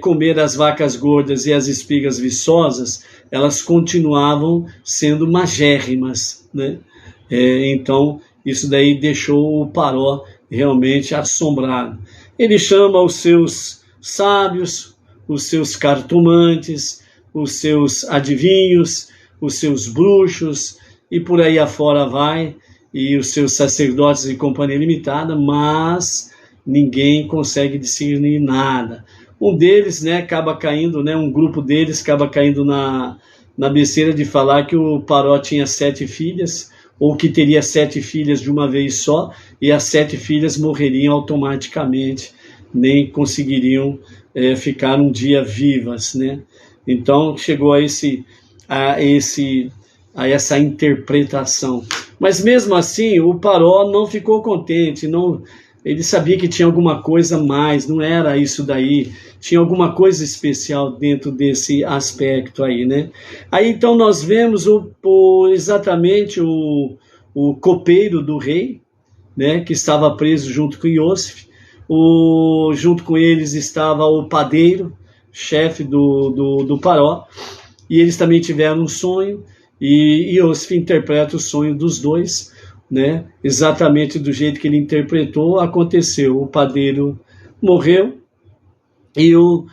comer as vacas gordas e as espigas viçosas, elas continuavam sendo magérrimas, né? Então, isso daí deixou o Paró realmente assombrado. Ele chama os seus sábios, os seus cartomantes, os seus adivinhos, os seus bruxos, e por aí afora vai, e os seus sacerdotes e companhia limitada, mas ninguém consegue discernir nada. Um deles, né, acaba caindo, né, um grupo deles acaba caindo na besteira de falar que o Paró tinha 7 filhas, ou que teria 7 filhas de uma vez só, e as 7 filhas morreriam automaticamente, nem conseguiriam ficar um dia vivas, né? Então chegou a essa interpretação. Mas mesmo assim, o Paró não ficou contente, ele sabia que tinha alguma coisa a mais, não era isso daí, tinha alguma coisa especial dentro desse aspecto aí, né? Aí então nós vemos exatamente o copeiro do rei, né, que estava preso junto com Iosif, junto com eles estava o padeiro, chefe do Paró, e eles também tiveram um sonho, e Iosif interpreta o sonho dos dois, né? Exatamente do jeito que ele interpretou, aconteceu. O padeiro morreu e o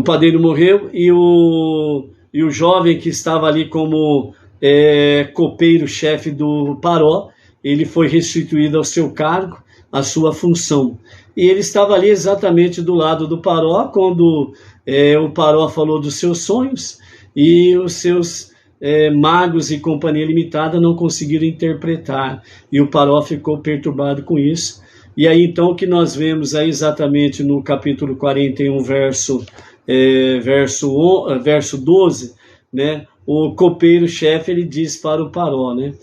padeiro morreu e o jovem que estava ali como copeiro-chefe do Paró, ele foi restituído ao seu cargo, à sua função. E ele estava ali exatamente do lado do Paró, quando o Paró falou dos seus sonhos, e os seus magos e companhia limitada não conseguiram interpretar, e o Paró ficou perturbado com isso. E aí então o que nós vemos aí exatamente no capítulo 41, verso 12, né? O copeiro-chefe, ele diz para o Paró, né?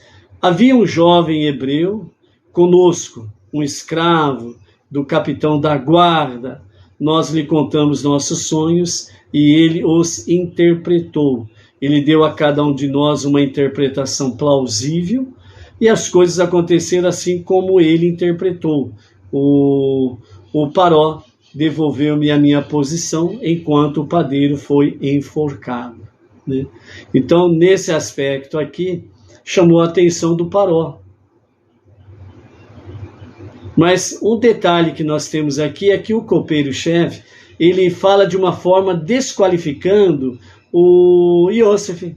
Havia um jovem hebreu conosco, um escravo do capitão da guarda. Nós lhe contamos nossos sonhos e ele os interpretou. Ele deu a cada um de nós uma interpretação plausível e as coisas aconteceram assim como ele interpretou. O Paró devolveu-me a minha posição enquanto o padeiro foi enforcado, né? Então, nesse aspecto aqui, chamou a atenção do Paró. Mas um detalhe que nós temos aqui é que o copeiro-chefe, ele fala de uma forma desqualificando o Iosif.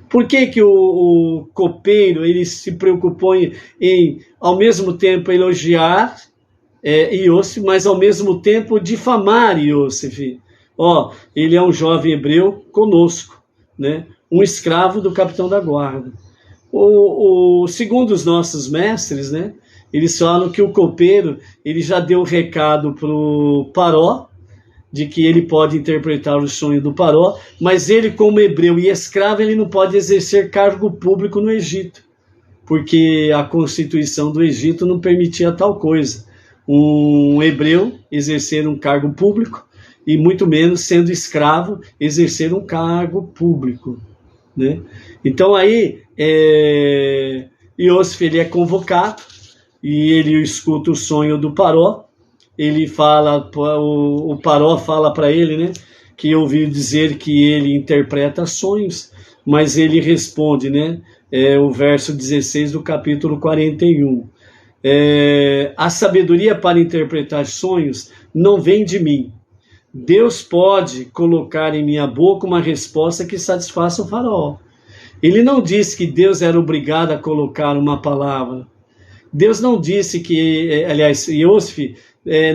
Por que que o copeiro, ele se preocupou em ao mesmo tempo, elogiar Iosif, mas ao mesmo tempo difamar Iosif? Ele é um jovem hebreu conosco, né? Um escravo do capitão da guarda. Segundo os nossos mestres, né? Eles falam que o copeiro, ele já deu o recado para o Paró, de que ele pode interpretar o sonho do Paró, mas ele, como hebreu e escravo, ele não pode exercer cargo público no Egito, porque a Constituição do Egito não permitia tal coisa. Um hebreu exercer um cargo público, e muito menos, sendo escravo, exercer um cargo público, né? Então aí, Iosif, ele é convocado, e ele escuta o sonho do Paró. Ele fala, o Paró fala para ele, né, que ouviu dizer que ele interpreta sonhos, mas ele responde, né, o verso 16 do capítulo 41. A sabedoria para interpretar sonhos não vem de mim. Deus pode colocar em minha boca uma resposta que satisfaça o faraó. Ele não disse que Deus era obrigado a colocar uma palavra. Deus não disse que, aliás, Iosif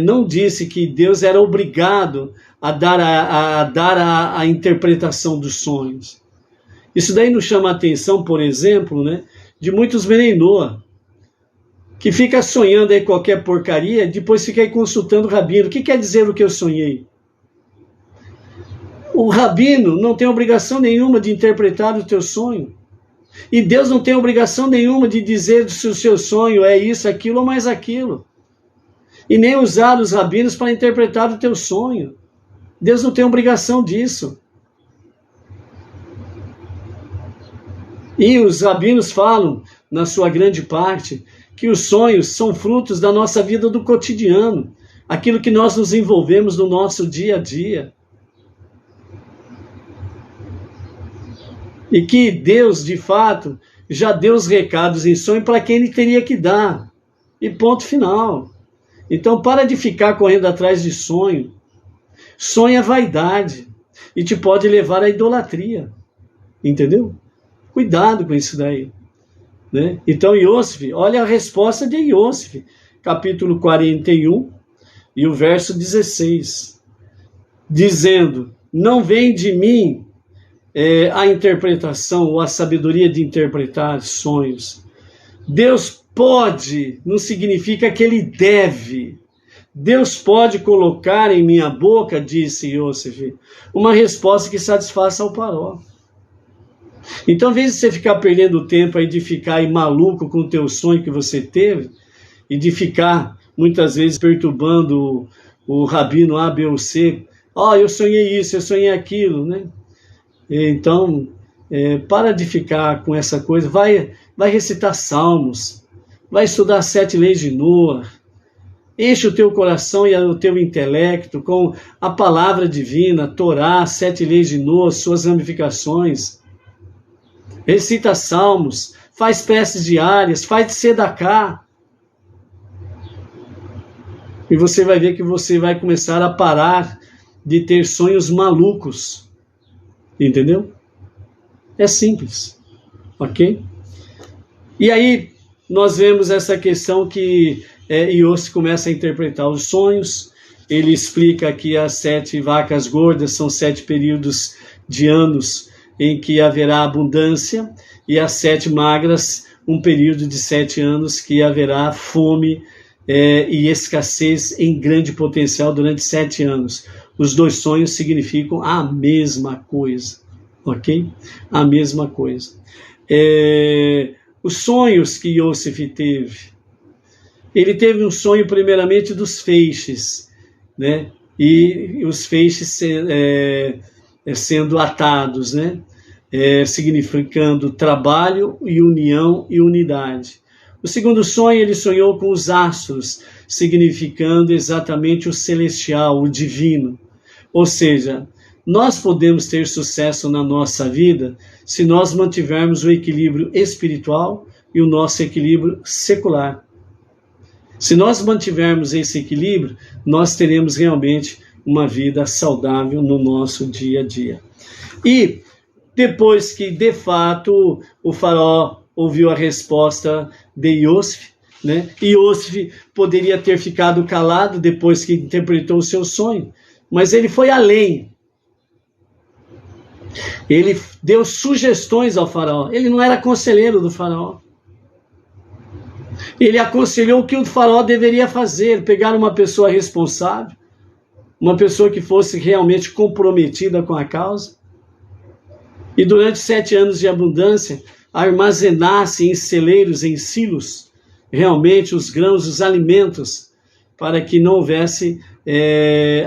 não disse que Deus era obrigado a dar a interpretação dos sonhos. Isso daí nos chama a atenção, por exemplo, né, de muitos Menenoa, que fica sonhando aí qualquer porcaria, depois fica aí consultando o rabino. O que quer dizer o que eu sonhei? O rabino não tem obrigação nenhuma de interpretar o teu sonho. E Deus não tem obrigação nenhuma de dizer se o seu sonho é isso, aquilo ou mais aquilo. E nem usar os rabinos para interpretar o teu sonho. Deus não tem obrigação disso. E os rabinos falam, na sua grande parte, que os sonhos são frutos da nossa vida do cotidiano, aquilo que nós nos envolvemos no nosso dia a dia. E que Deus, de fato, já deu os recados em sonho para quem ele teria que dar. E ponto final. Então, para de ficar correndo atrás de sonho. Sonho é vaidade e te pode levar à idolatria. Entendeu? Cuidado com isso daí. Né? Então, Iosif, olha a resposta de Iosif, capítulo 41 e o verso 16. Dizendo, não vem de mim a interpretação ou a sabedoria de interpretar sonhos. Deus pode, não significa que ele deve. Deus pode colocar em minha boca, disse Iosif, uma resposta que satisfaça ao Faraó. Então, em vez de você ficar perdendo tempo aí de ficar aí maluco com o teu sonho que você teve, e de ficar, muitas vezes, perturbando o rabino A, B ou C, eu sonhei isso, eu sonhei aquilo, né? Então, para de ficar com essa coisa, vai recitar salmos, vai estudar as 7 leis de Noa, enche o teu coração e o teu intelecto com a palavra divina, Torá, 7 leis de Noa, suas ramificações. Recita salmos, faz preces diárias, faz sedacá. E você vai ver que você vai começar a parar de ter sonhos malucos. Entendeu? É simples. Ok? E aí nós vemos essa questão que Iosif começa a interpretar os sonhos. Ele explica que as 7 vacas gordas são 7 períodos de anos em que haverá abundância, e as 7 magras, um período de 7 anos que haverá fome e escassez em grande potencial durante 7 anos. Os 2 sonhos significam a mesma coisa, ok? A mesma coisa. Os sonhos que Iosif teve, ele teve um sonho primeiramente dos feixes, né? E os feixes sendo atados, né? Significando trabalho e união e unidade. O segundo sonho, ele sonhou com os astros, significando exatamente o celestial, o divino. Ou seja, nós podemos ter sucesso na nossa vida se nós mantivermos o equilíbrio espiritual e o nosso equilíbrio secular. Se nós mantivermos esse equilíbrio, nós teremos realmente uma vida saudável no nosso dia a dia. E depois que, de fato, o faraó ouviu a resposta de Iosif, né? Iosif poderia ter ficado calado depois que interpretou o seu sonho, mas ele foi além. Ele deu sugestões ao faraó. Ele não era conselheiro do faraó. Ele aconselhou o que o faraó deveria fazer, pegar uma pessoa responsável, uma pessoa que fosse realmente comprometida com a causa, e durante 7 anos de abundância, armazenasse em celeiros, em silos, realmente os grãos, os alimentos, para que não houvesse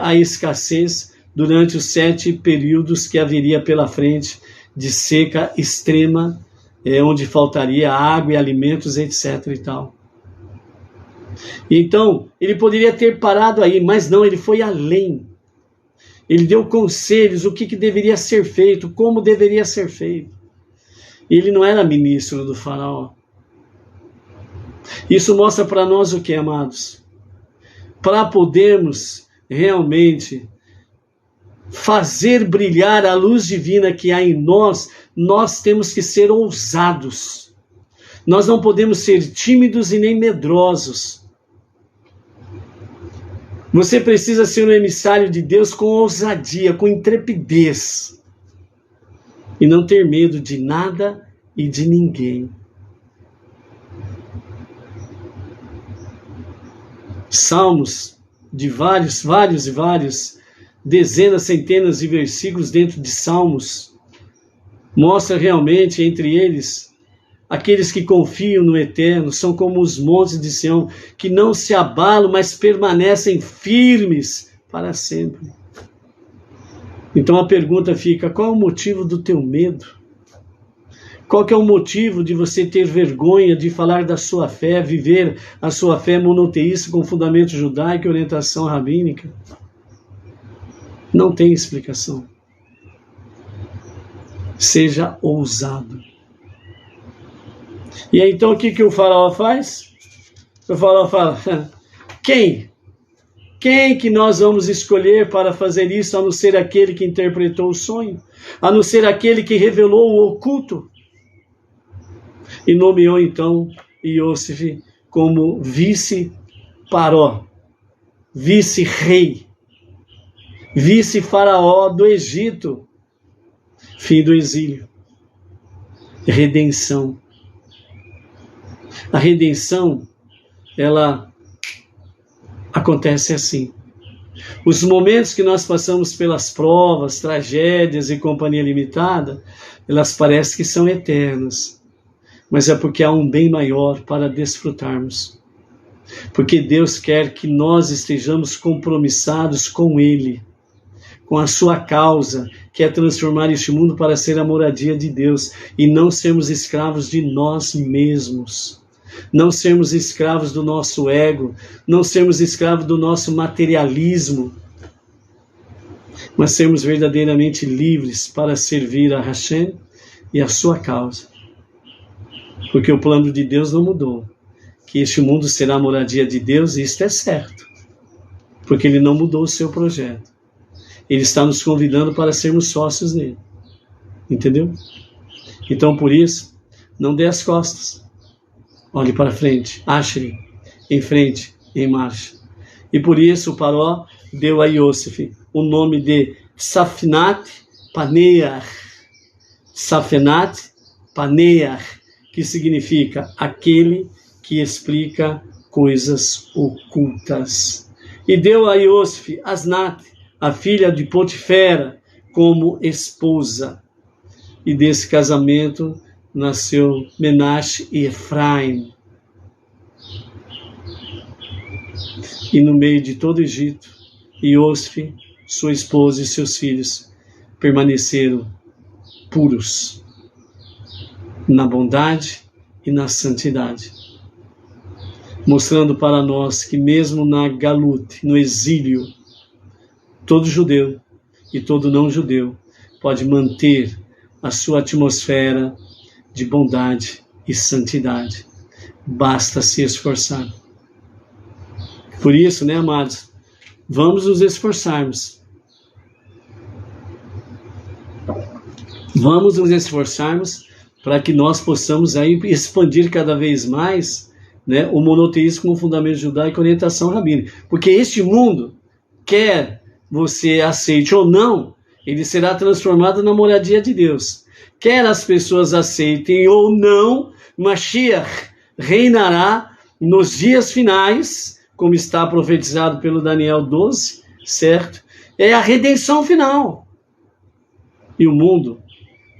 a escassez durante os 7 períodos que haveria pela frente de seca extrema, onde faltaria água e alimentos, etc. e tal. Então, ele poderia ter parado aí, mas não, ele foi além. Ele deu conselhos, o que deveria ser feito, como deveria ser feito. Ele não era ministro do faraó. Isso mostra para nós o que, amados? Para podermos realmente fazer brilhar a luz divina que há em nós, nós temos que ser ousados. Nós não podemos ser tímidos e nem medrosos. Você precisa ser um emissário de Deus com ousadia, com intrepidez. E não ter medo de nada e de ninguém. Salmos de vários, dezenas, centenas de versículos dentro de Salmos, mostra realmente entre eles Aqueles que confiam no Eterno são como os montes de Sião, que não se abalam, mas permanecem firmes para sempre. Então a pergunta fica: qual é o motivo do teu medo? Qual que é o motivo de você ter vergonha de falar da sua fé, viver a sua fé monoteísta com fundamento judaico e orientação rabínica? Não tem explicação. Seja ousado. E aí, então o que o faraó faz? O faraó fala: quem? Quem que nós vamos escolher para fazer isso, a não ser aquele que interpretou o sonho? A não ser aquele que revelou o oculto? E nomeou então Iosif como vice-paró, vice-rei, vice-faraó do Egito. Fim do exílio. Redenção. A redenção, ela acontece assim. Os momentos que nós passamos pelas provas, tragédias e companhia limitada, elas parecem que são eternas. Mas é porque há um bem maior para desfrutarmos. Porque Deus quer que nós estejamos compromissados com Ele, com a sua causa, que é transformar este mundo para ser a moradia de Deus, e não sermos escravos de nós mesmos. Não sermos escravos do nosso ego, não sermos escravos do nosso materialismo, mas sermos verdadeiramente livres para servir a Hashem e a sua causa. Porque o plano de Deus não mudou, que este mundo será a moradia de Deus, e isto é certo, porque Ele não mudou o seu projeto. Ele está nos convidando para sermos sócios nele, entendeu? Então, por isso, não dê as costas. Olhe para frente, Ashri, em frente, em marcha. E por isso o Paró deu a Iosif o nome de Safnat Paneach. Safnat Paneach, que significa aquele que explica coisas ocultas. E deu a Iosif Asnat, a filha de Potifera, como esposa. E desse casamento nasceu Menashe e Efraim. E no meio de todo o Egito, Iosif, sua esposa e seus filhos permaneceram puros na bondade e na santidade, mostrando para nós que mesmo na Galut, no exílio, todo judeu e todo não judeu pode manter a sua atmosfera de bondade e santidade. Basta se esforçar. Por isso, né, amados, vamos nos esforçarmos. Vamos nos esforçarmos para que nós possamos aí expandir cada vez mais, né, o monoteísmo como fundamento judaico e orientação rabínica. Porque este mundo, quer você aceite ou não, ele será transformado na moradia de Deus. Quer as pessoas aceitem ou não, Mashiach reinará nos dias finais, como está profetizado pelo Daniel 12, certo? É a redenção final. E o mundo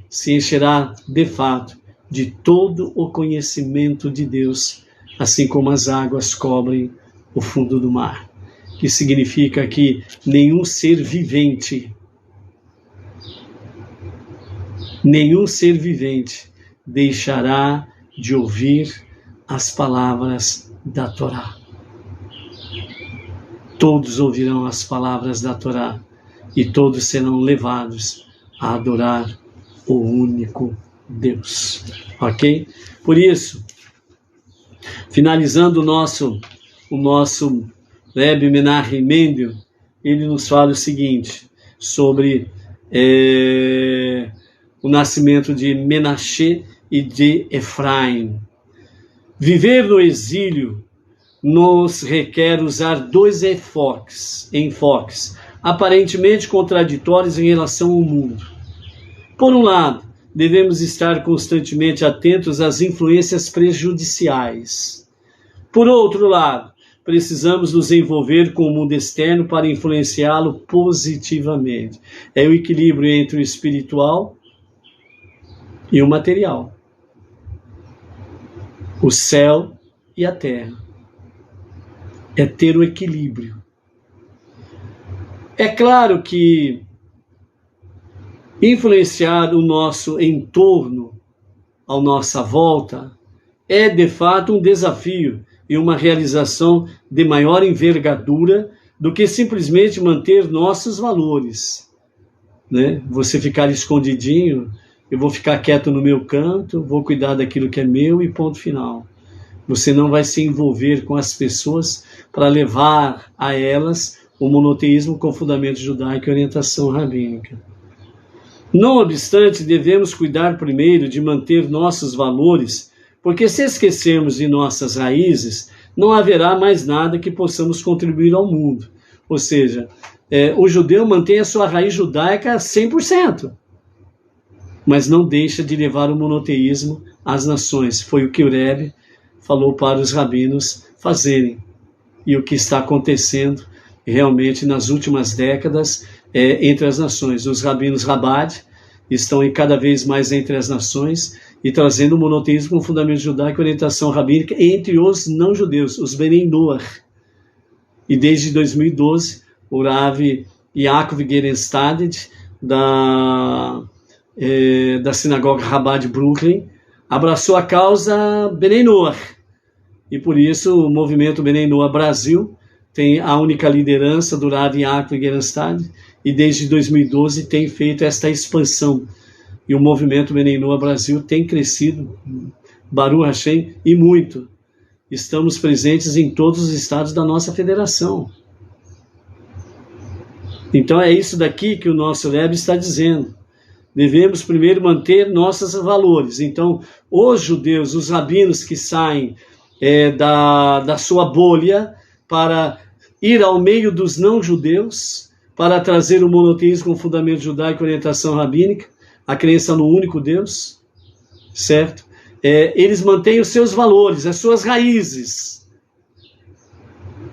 se encherá, de fato, de todo o conhecimento de Deus, assim como as águas cobrem o fundo do mar. Que significa que nenhum ser vivente deixará de ouvir as palavras da Torá. Todos ouvirão as palavras da Torá e todos serão levados a adorar o único Deus. Ok? Por isso, finalizando o nosso Rebbe Menachem Mendel, ele nos fala o seguinte sobre o nascimento de Menashe e de Efraim. Viver no exílio nos requer usar dois enfoques aparentemente contraditórios em relação ao mundo. Por um lado, devemos estar constantemente atentos às influências prejudiciais. Por outro lado, precisamos nos envolver com o mundo externo para influenciá-lo positivamente. É o equilíbrio entre o espiritual e o material. o céu e a terra. É ter o equilíbrio. É claro que influenciar o nosso entorno à nossa volta é de fato um desafio e uma realização de maior envergadura do que simplesmente manter nossos valores, né? Você ficar escondidinho, eu vou ficar quieto no meu canto, vou cuidar daquilo que é meu e ponto final. Você não vai se envolver com as pessoas para levar a elas o monoteísmo com fundamento judaico e orientação rabínica. Não obstante, devemos cuidar primeiro de manter nossos valores, porque se esquecermos de nossas raízes, não haverá mais nada que possamos contribuir ao mundo. Ou seja, o judeu mantém a sua raiz judaica 100%, mas não deixa de levar o monoteísmo às nações. Foi o que o Rebbe falou para os rabinos fazerem. E o que está acontecendo realmente nas últimas décadas entre as nações. Os rabinos Rabad estão cada vez mais entre as nações e trazendo o monoteísmo com fundamento judaico e orientação rabínica entre os não-judeus, os Benei Noach. E desde 2012, o Rav Yaakov Gerenstadt, da Sinagoga Rabad de Brooklyn, abraçou a causa Benei Noach. E por isso o movimento Benei Noach Brasil tem a única liderança do Rav Yaakov Gerenstadt e desde 2012 tem feito esta expansão. E o movimento Benei Noach Brasil tem crescido, Baruch Hashem, e muito. Estamos presentes em todos os estados da nossa federação. Então é isso daqui que o nosso Rebbe está dizendo. Devemos primeiro manter nossos valores. Então, os judeus, os rabinos que saem da sua bolha para ir ao meio dos não-judeus, para trazer o monoteísmo com fundamento judaico e orientação rabínica, a crença no único Deus, certo? Eles mantêm os seus valores, as suas raízes.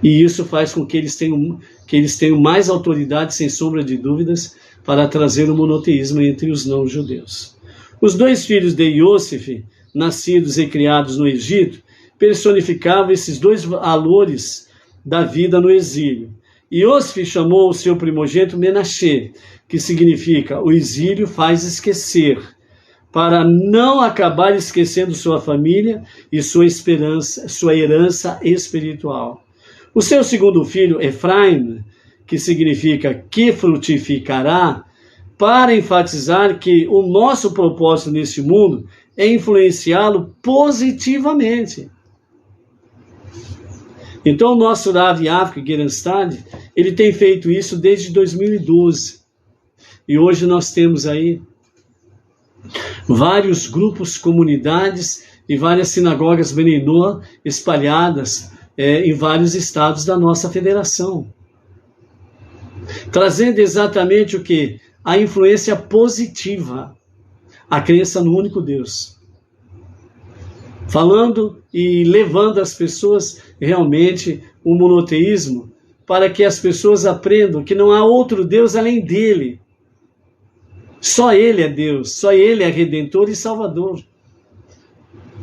E isso faz com que eles tenham mais autoridade, sem sombra de dúvidas, para trazer o monoteísmo entre os não-judeus. Os dois filhos de Yosef, nascidos e criados no Egito, personificavam esses dois valores da vida no exílio. Yosef chamou o seu primogênito Menashe, que significa o exílio faz esquecer, para não acabar esquecendo sua família e sua herança espiritual. O seu segundo filho, Efraim, que significa que frutificará, para enfatizar que o nosso propósito nesse mundo é influenciá-lo positivamente. Então o nosso Rav Yaakov Gerenstadt, ele tem feito isso desde 2012. E hoje nós temos aí vários grupos, comunidades e várias sinagogas Benei Noach espalhadas em vários estados da nossa federação. Trazendo exatamente o que? A influência positiva, a crença no único Deus. Falando e levando as pessoas realmente o monoteísmo, para que as pessoas aprendam que não há outro Deus além dele. Só ele é Deus, só ele é Redentor e Salvador.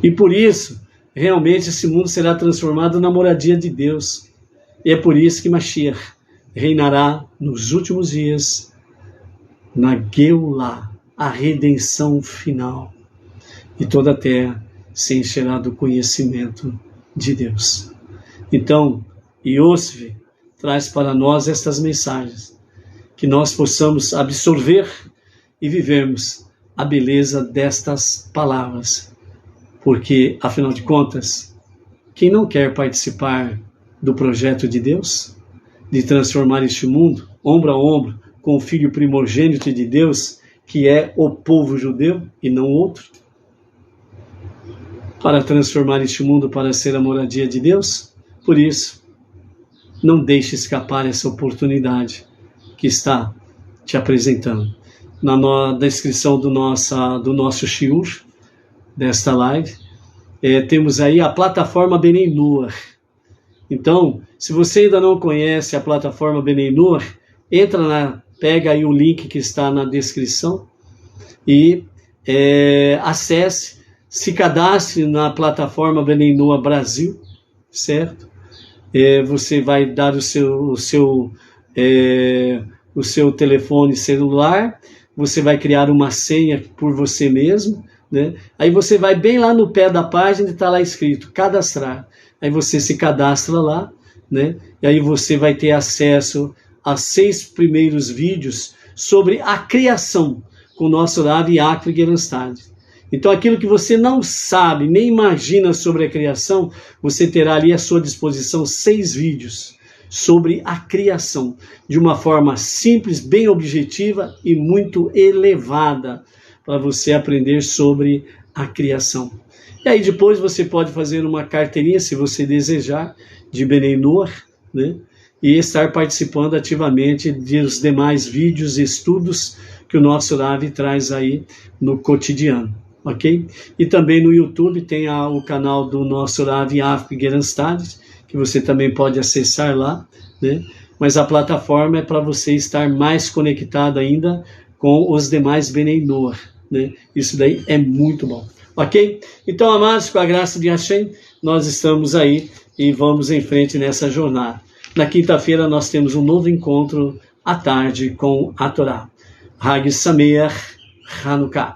E por isso, realmente esse mundo será transformado na moradia de Deus. E é por isso que Mashiach reinará nos últimos dias, na Geulah, a redenção final. E toda a terra se encherá do conhecimento de Deus. Então, Yosef traz para nós estas mensagens, que nós possamos absorver e vivermos a beleza destas palavras. Porque, afinal de contas, quem não quer participar do projeto de Deus, de transformar este mundo, ombro a ombro, com o Filho primogênito de Deus, que é o povo judeu e não outro, para transformar este mundo para ser a moradia de Deus? Por isso, não deixe escapar essa oportunidade que está te apresentando. Na descrição do nosso shiur, desta live, temos aí a plataforma Benei Noach. Então, se você ainda não conhece a plataforma Benei Noach, pega aí o link que está na descrição e acesse se cadastre na plataforma Benei Noah Brasil, certo? Você vai dar o seu telefone celular, você vai criar uma senha por você mesmo, né? Aí você vai bem lá no pé da página e está lá escrito cadastrar. Aí você se cadastra lá, né? E aí você vai ter acesso a 6 primeiros vídeos sobre a criação com o nosso Rav Yaakov Gerenstad. Então aquilo que você não sabe, nem imagina sobre a criação, você terá ali à sua disposição 6 vídeos sobre a criação, de uma forma simples, bem objetiva e muito elevada, para você aprender sobre a criação. E aí depois você pode fazer uma carteirinha, se você desejar, de Benei Noah, né? E estar participando ativamente dos demais vídeos e estudos que o nosso Rav traz aí no cotidiano, ok? E também no YouTube tem o canal do nosso Rav Yaakov Gerenstad, que você também pode acessar lá, né? Mas a plataforma é para você estar mais conectado ainda com os demais Benei Noah, né? Isso daí é muito bom, ok? Então, amados, com a graça de Hashem, nós estamos aí e vamos em frente nessa jornada. Na quinta-feira nós temos um novo encontro à tarde com a Torá. Hag Sameach Hanukkah.